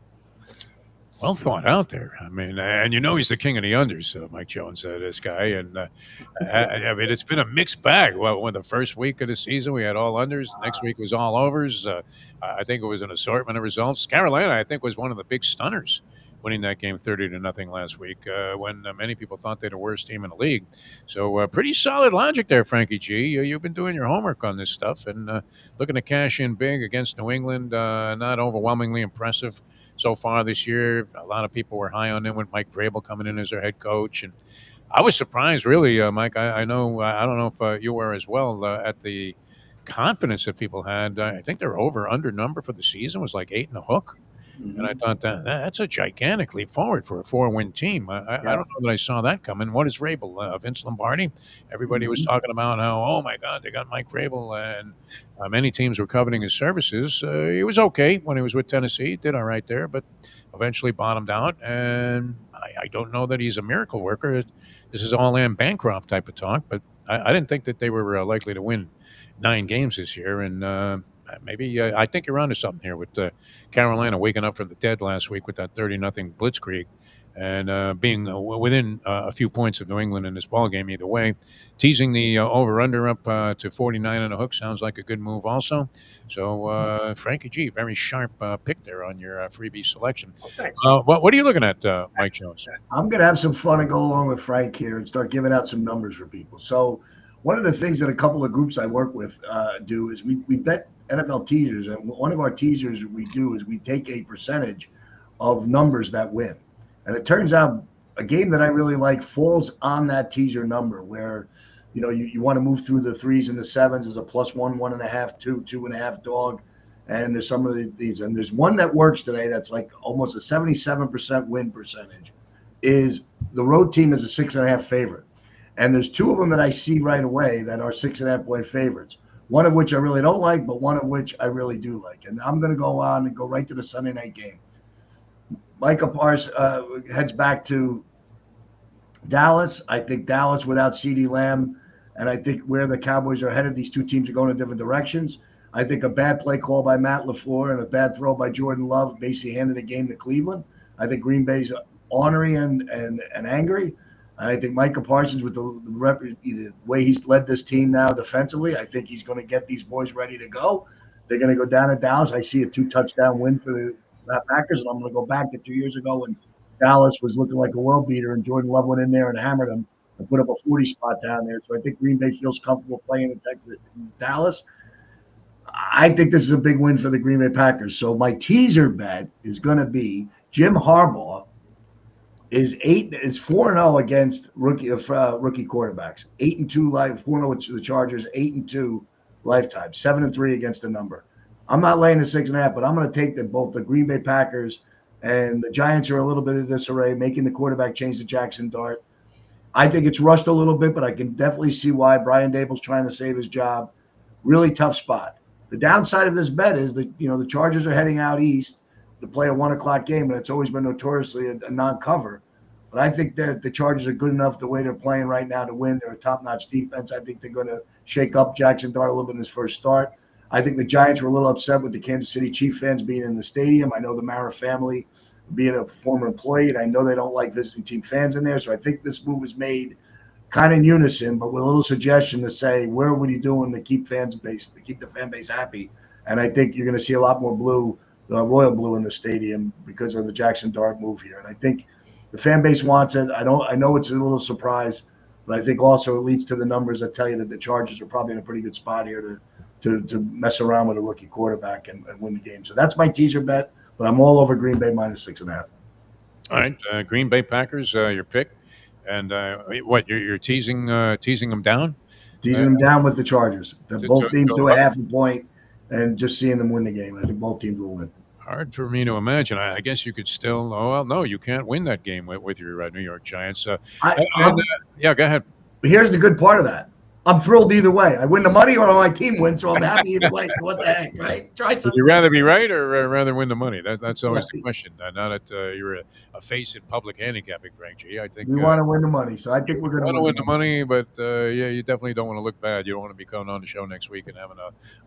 Well thought out there. I mean, and he's the king of the unders, Mike Jones, this guy. And I mean, it's been a mixed bag. Well, when the first week of the season we had all unders, the next week was all overs. I think it was an assortment of results. Carolina, I think, was one of the big stunners, winning that game 30-0 last week, when many people thought they're the worst team in the league. So pretty solid logic there, Frankie G. You've been doing your homework on this stuff and looking to cash in big against New England. Not overwhelmingly impressive so far this year. A lot of people were high on them with Mike Vrabel coming in as their head coach, and I was surprised, really, Mike. I know I don't know if you were as well at the confidence that people had. I think their over/under number for the season was like 8 and a hook. And I thought that's a gigantic leap forward for a 4-win team. I don't know that I saw that coming. What is Vrabel? Vince Lombardi? Everybody was talking about how, oh, my God, they got Mike Vrabel. And many teams were coveting his services. He was okay when he was with Tennessee. He did all right there, but eventually bottomed out. And I don't know that he's a miracle worker. This is all Ann Bancroft type of talk, but I didn't think that they were likely to win 9 games this year. And maybe I think you're onto something here with Carolina waking up from the dead last week with that 30-0 blitzkrieg and being within a few points of New England in this ball game either way. Teasing the over/under up to 49 and a hook sounds like a good move also. So Frankie G, very sharp pick there on your freebie selection. What are you looking at, Mike Jones? I'm going to have some fun and go along with Frank here and start giving out some numbers for people. So one of the things that a couple of groups I work with do is we bet NFL teasers, and one of our teasers we do is we take a percentage of numbers that win. And it turns out a game that I really like falls on that teaser number where, you want to move through the 3s and the 7s as a +1, 1.5, 2, 2.5 dog. And there's some of these, and there's one that works today that's like almost a 77% win percentage. Is the road team is a 6.5 favorite. And there's 2 of them that I see right away that are 6.5 point favorites. One of which I really don't like, but one of which I really do like. And I'm going to go on and go right to the Sunday night game. Micah Parsons heads back to Dallas. I think Dallas without CeeDee Lamb, and I think where the Cowboys are headed, these 2 teams are going in different directions. I think a bad play call by Matt LaFleur and a bad throw by Jordan Love basically handed the game to Cleveland. I think Green Bay's ornery and angry. I think Micah Parsons, with the way he's led this team now defensively, I think he's going to get these boys ready to go. They're going to go down to Dallas. I see a 2-touchdown win for the Packers, and I'm going to go back to 2 years ago when Dallas was looking like a world beater, and Jordan Love went in there and hammered them and put up a 40 spot down there. So I think Green Bay feels comfortable playing in Dallas. I think this is a big win for the Green Bay Packers. So my teaser bet is going to be Jim Harbaugh is 4-0 against rookie quarterbacks. 8-2 live, 4-0 with the Chargers, 8-2 lifetime, 7-3 against the number. I'm not laying the 6.5, but I'm going to take both the Green Bay Packers and the Giants are a little bit of disarray, making the quarterback change to Jackson Dart. I think it's rushed a little bit, but I can definitely see why Brian Dable's trying to save his job. Really tough spot. The downside of this bet is that the Chargers are heading out east to play a 1:00 game, and it's always been notoriously a non-cover. But I think that the Chargers are good enough the way they're playing right now to win. They're a top-notch defense. I think they're going to shake up Jackson Dart a little bit in his first start. I think the Giants were a little upset with the Kansas City Chiefs fans being in the stadium. I know the Mara family being a former employee, and I know they don't like visiting team fans in there. So I think this move was made kind of in unison, but with a little suggestion to say, where would you doing to keep the fan base happy? And I think you're going to see a lot more blue, royal blue in the stadium because of the Jackson Dart move here. And I think the fan base wants it. I know it's a little surprise, but I think also it leads to the numbers that tell you that the Chargers are probably in a pretty good spot here to mess around with a rookie quarterback and win the game. So that's my teaser bet, but I'm all over Green Bay minus 6.5. All right, Green Bay Packers, your pick. And what, you're teasing them down? Teasing them down with the Chargers. Both teams do a half a point, and just seeing them win the game. I think both teams will win. Hard for me to imagine. I guess you could still. Oh well, no, you can't win that game with your New York Giants. Yeah, go ahead. Here's the good part of that. I'm thrilled either way. I win the money or my team wins, so I'm happy either way. So what the heck, right? Try Would something. you rather be right or rather win the money? That's always the Right. question. Now that you're a face in public handicapping, Frank G, I think We want to win the money, so I think we're going to want to win win the money, but yeah, you definitely don't want to look bad. You don't want to be coming on the show next week and having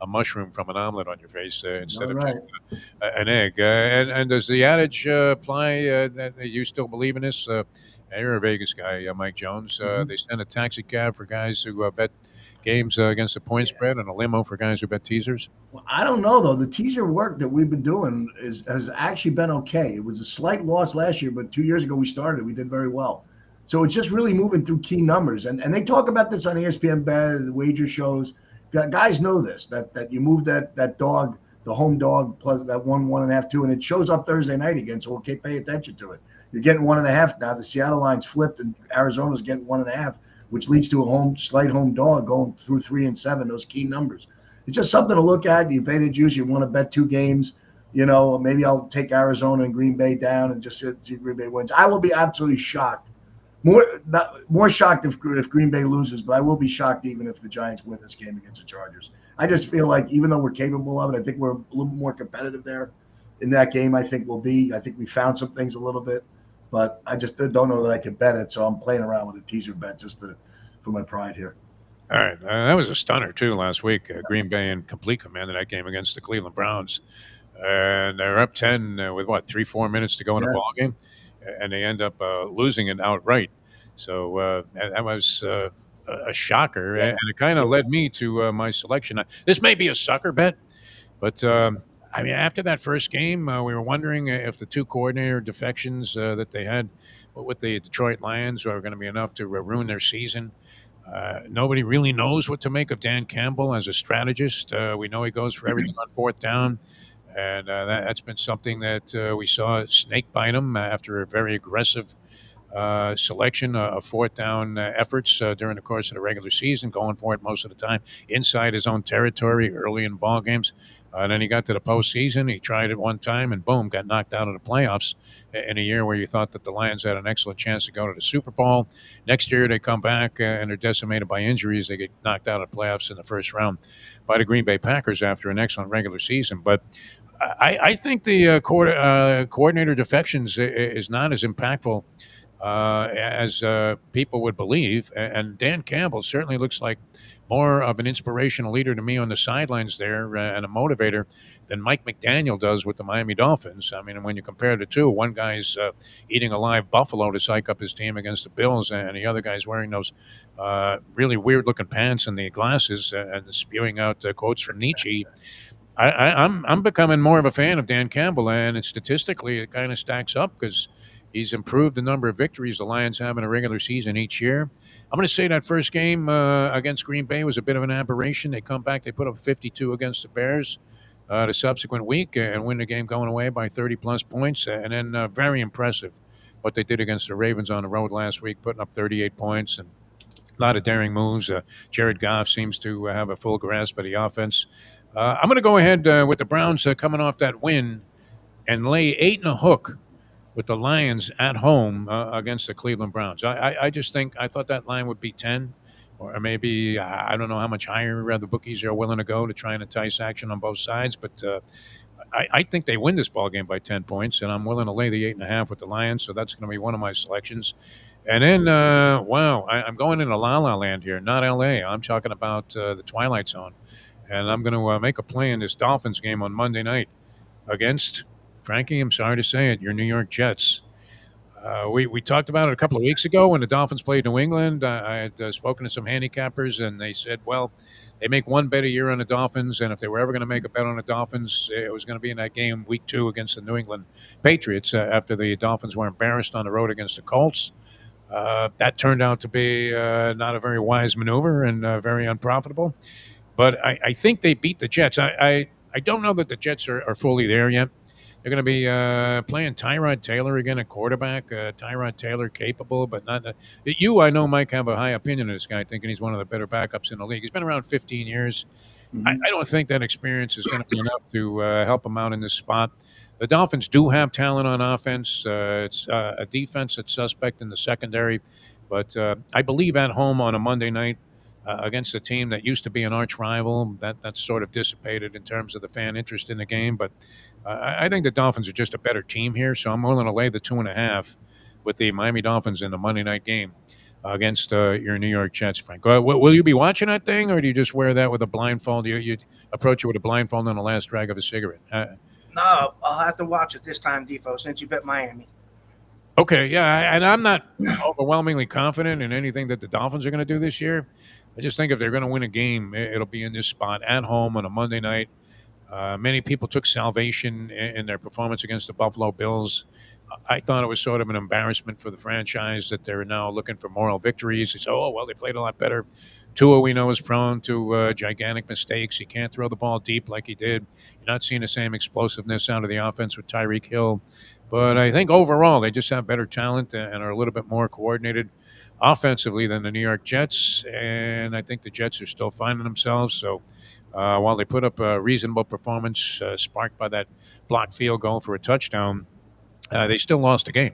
a mushroom from an omelet on your face instead All of right. just an egg. And does the adage apply that you still believe in this? You're a Vegas guy, Mike Jones. They send a taxi cab for guys who bet games against the point spread and a limo for guys who bet teasers. Well, I don't know though. The teaser work that we've been doing has actually been okay. It was a slight loss last year, but 2 years ago we started. We did very well. So it's just really moving through key numbers, and they talk about this on ESPN Bet, the wager shows. Guys know this that you move that dog, the home dog plus that 1.5, 2, and it shows up Thursday night again. So okay, pay attention to it. You're getting 1.5 now. The Seattle line's flipped, and Arizona's getting 1.5, which leads to a slight home dog going through 3 and 7. Those key numbers. It's just something to look at. You paid a juice. You want to bet 2 games. Maybe I'll take Arizona and Green Bay down and just see Green Bay wins. I will be absolutely shocked. More shocked if Green Bay loses, but I will be shocked even if the Giants win this game against the Chargers. I just feel like even though we're capable of it, I think we're a little more competitive there in that game. I think we found some things a little bit, but I just don't know that I can bet it. So I'm playing around with a teaser bet just for my pride here. All right. That was a stunner, too, last week. Green Bay in complete command of that game against the Cleveland Browns. And they're up 10 with, 3-4 minutes to go in a ball game? And they end up losing it outright. So that was a shocker. And it kind of led me to my selection. This may be a sucker bet, but after that first game, we were wondering if the 2 coordinator defections that they had with the Detroit Lions were going to be enough to ruin their season. Nobody really knows what to make of Dan Campbell as a strategist. We know he goes for everything on 4th down. And that's been something that we saw snake bite him after a very aggressive selection of 4th down efforts during the course of the regular season, going for it most of the time inside his own territory early in ball games. And then he got to the postseason. He tried it one time and boom, got knocked out of the playoffs in a year where you thought that the Lions had an excellent chance to go to the Super Bowl. Next year they come back and they're decimated by injuries. They get knocked out of the playoffs in the first round by the Green Bay Packers after an excellent regular season. But I think the coordinator defections is not as impactful as people would believe. And Dan Campbell certainly looks like more of an inspirational leader to me on the sidelines there and a motivator than Mike McDaniel does with the Miami Dolphins. I mean, when you compare the two, one guy's eating a live buffalo to psych up his team against the Bills, and the other guy's wearing those really weird-looking pants and the glasses and spewing out quotes from Nietzsche. I'm becoming more of a fan of Dan Campbell, and statistically it kind of stacks up because he's improved the number of victories the Lions have in a regular season each year. I'm going to say that first game against Green Bay was a bit of an aberration. They come back, they put up 52 against the Bears the subsequent week and win the game going away by 30-plus points. And then very impressive what they did against the Ravens on the road last week, putting up 38 points and a lot of daring moves. Jared Goff seems to have a full grasp of the offense. I'm going to go ahead with the Browns coming off that win and lay 8 and a hook with the Lions at home against the Cleveland Browns. I just think I thought that line would be 10 or maybe I don't know how much higher the bookies are willing to go to try and entice action on both sides. But I think they win this ball game by 10 points, and I'm willing to lay the 8.5 with the Lions. So that's going to be one of my selections. And then, I'm going into La La Land here, not L.A. I'm talking about the Twilight Zone. And I'm going to make a play in this Dolphins game on Monday night against, Frankie, I'm sorry to say it, your New York Jets. We talked about it a couple of weeks ago when the Dolphins played New England. I had spoken to some handicappers, and they said, well, they make one bet a year on the Dolphins, and if they were ever going to make a bet on the Dolphins, it was going to be in that game week 2 against the New England Patriots after the Dolphins were embarrassed on the road against the Colts. That turned out to be not a very wise maneuver and very unprofitable. But I think they beat the Jets. I don't know that the Jets are fully there yet. They're going to be playing Tyrod Taylor again at quarterback. Tyrod Taylor capable, but not. I know, Mike, have a high opinion of this guy, thinking he's one of the better backups in the league. He's been around 15 years. Mm-hmm. I don't think that experience is going to be enough to help him out in this spot. The Dolphins do have talent on offense. It's a defense that's suspect in the secondary. But I believe at home on a Monday night, against a team that used to be an arch rival. That's sort of dissipated in terms of the fan interest in the game. But I think the Dolphins are just a better team here, so I'm willing to lay the 2.5 with the Miami Dolphins in the Monday night game against your New York Jets, Frank. Will you be watching that thing, or do you just wear that with a blindfold? You approach it with a blindfold and the last drag of a cigarette? No, I'll have to watch it this time, Defo, since you bet Miami. Okay, yeah, and I'm not overwhelmingly confident in anything that the Dolphins are going to do this year. I just think if they're going to win a game, it'll be in this spot at home on a Monday night. Many people took salvation in their performance against the Buffalo Bills. I thought it was sort of an embarrassment for the franchise that they're now looking for moral victories. They say, oh, well, they played a lot better. Tua, we know, is prone to gigantic mistakes. He can't throw the ball deep like he did. You're not seeing the same explosiveness out of the offense with Tyreek Hill. But I think overall they just have better talent and are a little bit more coordinated offensively than the New York Jets. And I think the Jets are still finding themselves. So while they put up a reasonable performance sparked by that blocked field goal for a touchdown, they still lost a game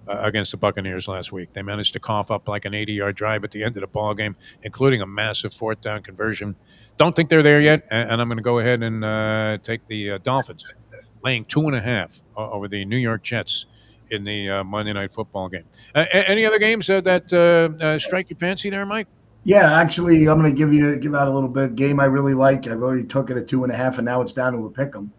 against the Buccaneers last week. They managed to cough up like an 80-yard drive at the end of the ball game, including a massive fourth down conversion. Don't think they're there yet, and I'm going to go ahead and take the Dolphins, laying 2.5 over the New York Jets in the Monday Night Football game. Any other games that strike your fancy there, Mike? Yeah, actually, I'm going to give out a little bit. Game I really like. I've already took it at 2.5, and now it's down to a pick 'em.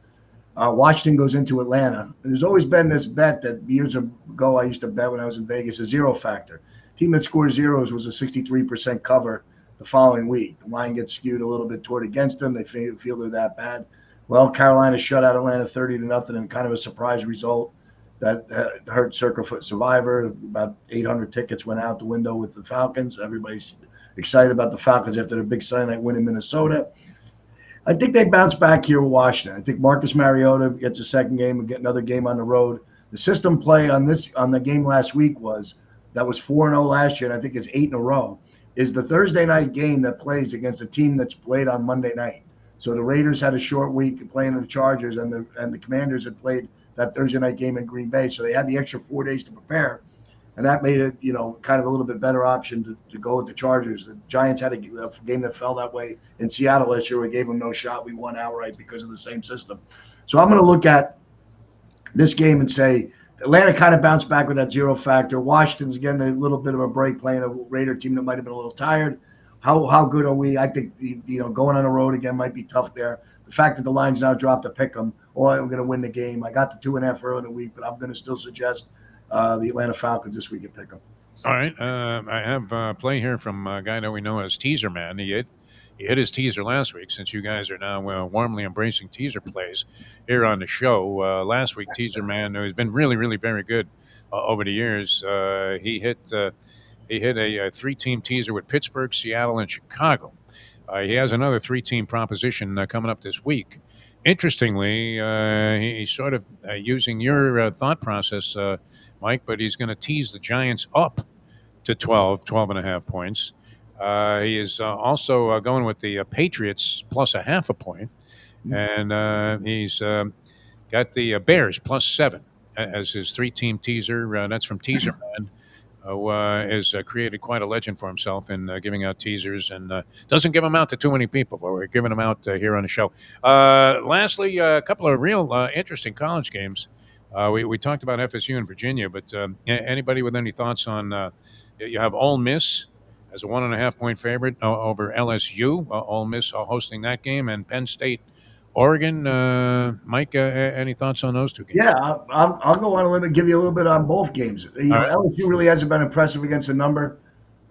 Washington goes into Atlanta. There's always been this bet that years ago I used to bet when I was in Vegas, a zero factor. Team that scores zeros was a 63% cover the following week. The line gets skewed a little bit toward against them. They feel they're that bad. Well, Carolina shut out Atlanta 30-0 in kind of a surprise result that hurt Circa Survivor. About 800 tickets went out the window with the Falcons. Everybody's excited about the Falcons after their big Sunday night win in Minnesota. I think they bounce back here with Washington. I think Marcus Mariota gets a second game and get another game on the road. The system play on the game last week was 4-0 last year, and I think it's 8 in a row, is the Thursday night game that plays against a team that's played on Monday night. So the Raiders had a short week playing the Chargers, and the Commanders had played that Thursday night game in Green Bay. So they had the extra 4 days to prepare. And that made it, kind of a little bit better option to go with the Chargers. The Giants had a game that fell that way in Seattle last year. We gave them no shot. We won outright because of the same system. So I'm going to look at this game and say Atlanta kind of bounced back with that zero factor. Washington's getting a little bit of a break playing a Raider team that might have been a little tired. How good are we? I think going on the road again might be tough there. The fact that the line's now dropped to pick them, I'm going to win the game. I got the 2.5 early in the week, but I'm going to still suggest the Atlanta Falcons this week at pick 'em. All right. I have a play here from a guy that we know as Teaser Man. He hit his teaser last week, since you guys are now warmly embracing teaser plays here on the show. Last week, Teaser Man, who's been really, really very good over the years, he hit a 3-team teaser with Pittsburgh, Seattle, and Chicago. He has another 3-team proposition coming up this week. Interestingly, he's sort of using your thought process, Mike, but he's going to tease the Giants up to 12.5 points. He is also going with the Patriots plus a half a point, and he's got the Bears plus 7 as his 3-team teaser. That's from Teaser Man, who has created quite a legend for himself in giving out teasers and doesn't give them out to too many people, but we're giving them out here on the show. Lastly, a couple of real interesting college games. We talked about FSU and Virginia, but anybody with any thoughts on you have Ole Miss as a 1.5-point favorite over LSU. Ole Miss hosting that game, and Penn State, Oregon. Mike, any thoughts on those two games? Yeah, I'll go on a limb and give you a little bit on both games. LSU really hasn't been impressive against the number.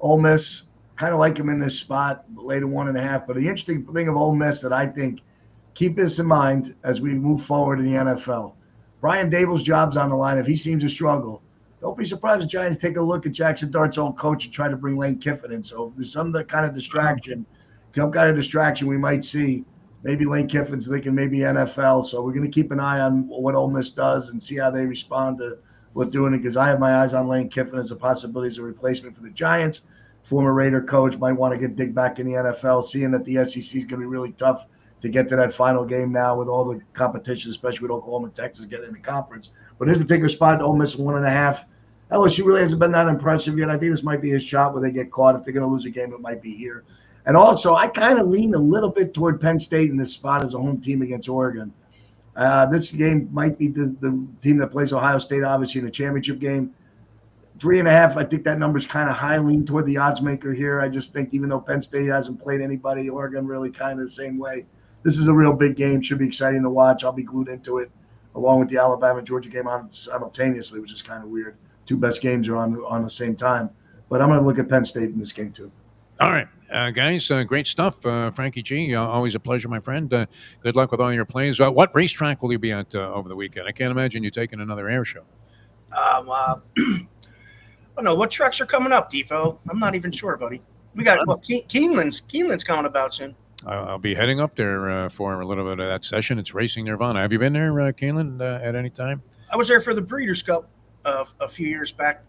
Ole Miss, kind of like him in this spot, later 1.5. But the interesting thing of Ole Miss that I think, keep this in mind as we move forward in the NFL. Brian Dable's job's on the line. If he seems to struggle, don't be surprised if the Giants take a look at Jackson Dart's old coach and try to bring Lane Kiffin in. So if there's some kind of distraction we might see, maybe Lane Kiffin's thinking maybe NFL. So we're going to keep an eye on what Ole Miss does and see how they respond to what's doing it, because I have my eyes on Lane Kiffin as a possibility as a replacement for the Giants. Former Raider coach might want to dig back in the NFL, seeing that the SEC is going to be really tough to get to that final game now with all the competition, especially with Oklahoma and Texas getting in the conference. But in this particular spot, Ole Miss 1.5. LSU really hasn't been that impressive yet. I think this might be a shot where they get caught. If they're going to lose a game, it might be here. And also, I kind of lean a little bit toward Penn State in this spot as a home team against Oregon. This game might be the team that plays Ohio State, obviously, in the championship game. 3.5, I think that number's kind of high, lean toward the odds maker here. I just think even though Penn State hasn't played anybody, Oregon really kind of the same way. This is a real big game. Should be exciting to watch. I'll be glued into it, along with the Alabama-Georgia game on simultaneously, which is kind of weird. Two best games are on the same time. But I'm going to look at Penn State in this game, too. All right, guys, great stuff. Frankie G, always a pleasure, my friend. Good luck with all your plays. What racetrack will you be at over the weekend? I can't imagine you taking another air show. I don't know what trucks are coming up, Defo. I'm not even sure, buddy. We got Keeneland's coming about soon. I'll be heading up there for a little bit of that session. It's Racing Nirvana. Have you been there, Keeneland, at any time? I was there for the Breeders' Cup a few years back.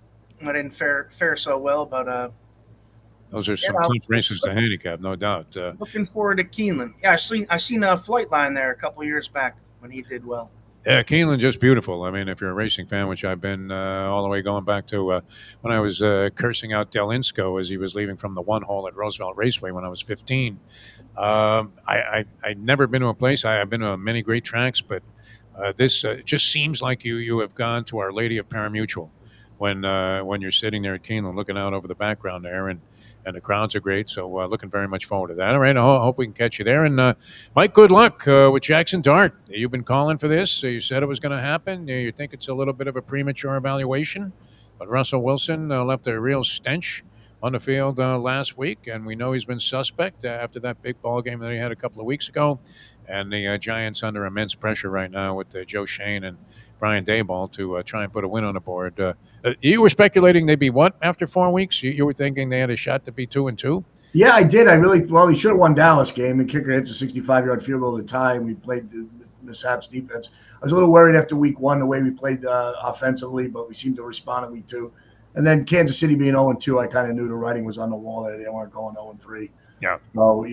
I didn't fare so well, but those are some tough races to handicap, no doubt. Looking forward to Keeneland. Yeah, I seen a Flightline there a couple of years back when he did well. Yeah, Keeneland, just beautiful. I mean, if you're a racing fan, which I've been all the way going back to when I was cursing out Del Insco as he was leaving from the one hole at Roosevelt Raceway when I was 15. I'd never been to a place. I've been to many great tracks, but this just seems like you have gone to Our Lady of Parimutuel when you're sitting there at Keeneland looking out over the background there, and the crowds are great. So looking very much forward to that. All right, I hope we can catch you there. And Mike, good luck with Jackson Dart. You've been calling for this. You said it was going to happen. You think it's a little bit of a premature evaluation, but Russell Wilson left a real stench on the field last week, and we know he's been suspect after that big ball game that he had a couple of weeks ago. And the Giants under immense pressure right now with Joe Shane and Brian Daboll to try and put a win on the board. You were speculating they'd be what after 4 weeks? You were thinking they had a shot to be 2-2? Yeah, I did. He should have won Dallas game. The kicker hits a 65-yard field goal at the tie, and we played the mishaps defense. I was a little worried after week 1 the way we played offensively, but we seemed to respond in week 2. And then Kansas City being 0-2, I kind of knew the writing was on the wall that they weren't going 0-3. Yeah. So,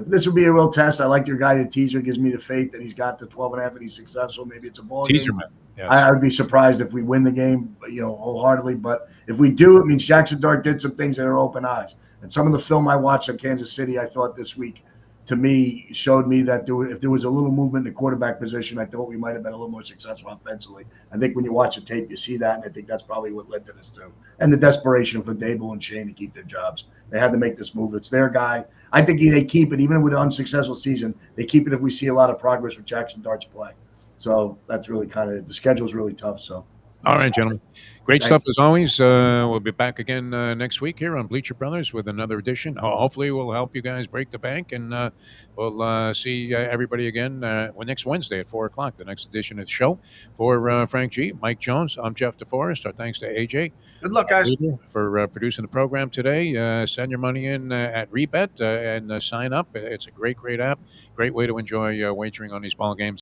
this would be a real test. I like your guy, the teaser, gives me the faith that he's got the 12.5 and he's successful. Maybe it's a ball teaser game. Man. Yes. I would be surprised if we win the game, wholeheartedly. But if we do, it means Jackson Dart did some things that are open eyes. And some of the film I watched of Kansas City, I thought this week, to me, showed me that if there was a little movement in the quarterback position, I thought we might have been a little more successful offensively. I think when you watch the tape, you see that, and I think that's probably what led to this too. And the desperation for Daboll and Shane to keep their jobs. They had to make this move. It's their guy. I think they keep it, even with an unsuccessful season. They keep it if we see a lot of progress with Jackson Dart's play. So that's really the schedule's really tough. So. All right, gentlemen. Great stuff as always. We'll be back again next week here on Bleacher Brothers with another edition. Hopefully, we'll help you guys break the bank, and we'll see everybody again next Wednesday at 4 o'clock, the next edition of the show. For Frank G., Mike Jones, I'm Jeff DeForest. Our thanks to AJ. Good luck, guys. For producing the program today. Send your money in at Rebet and sign up. It's a great app. Great way to enjoy wagering on these ball games.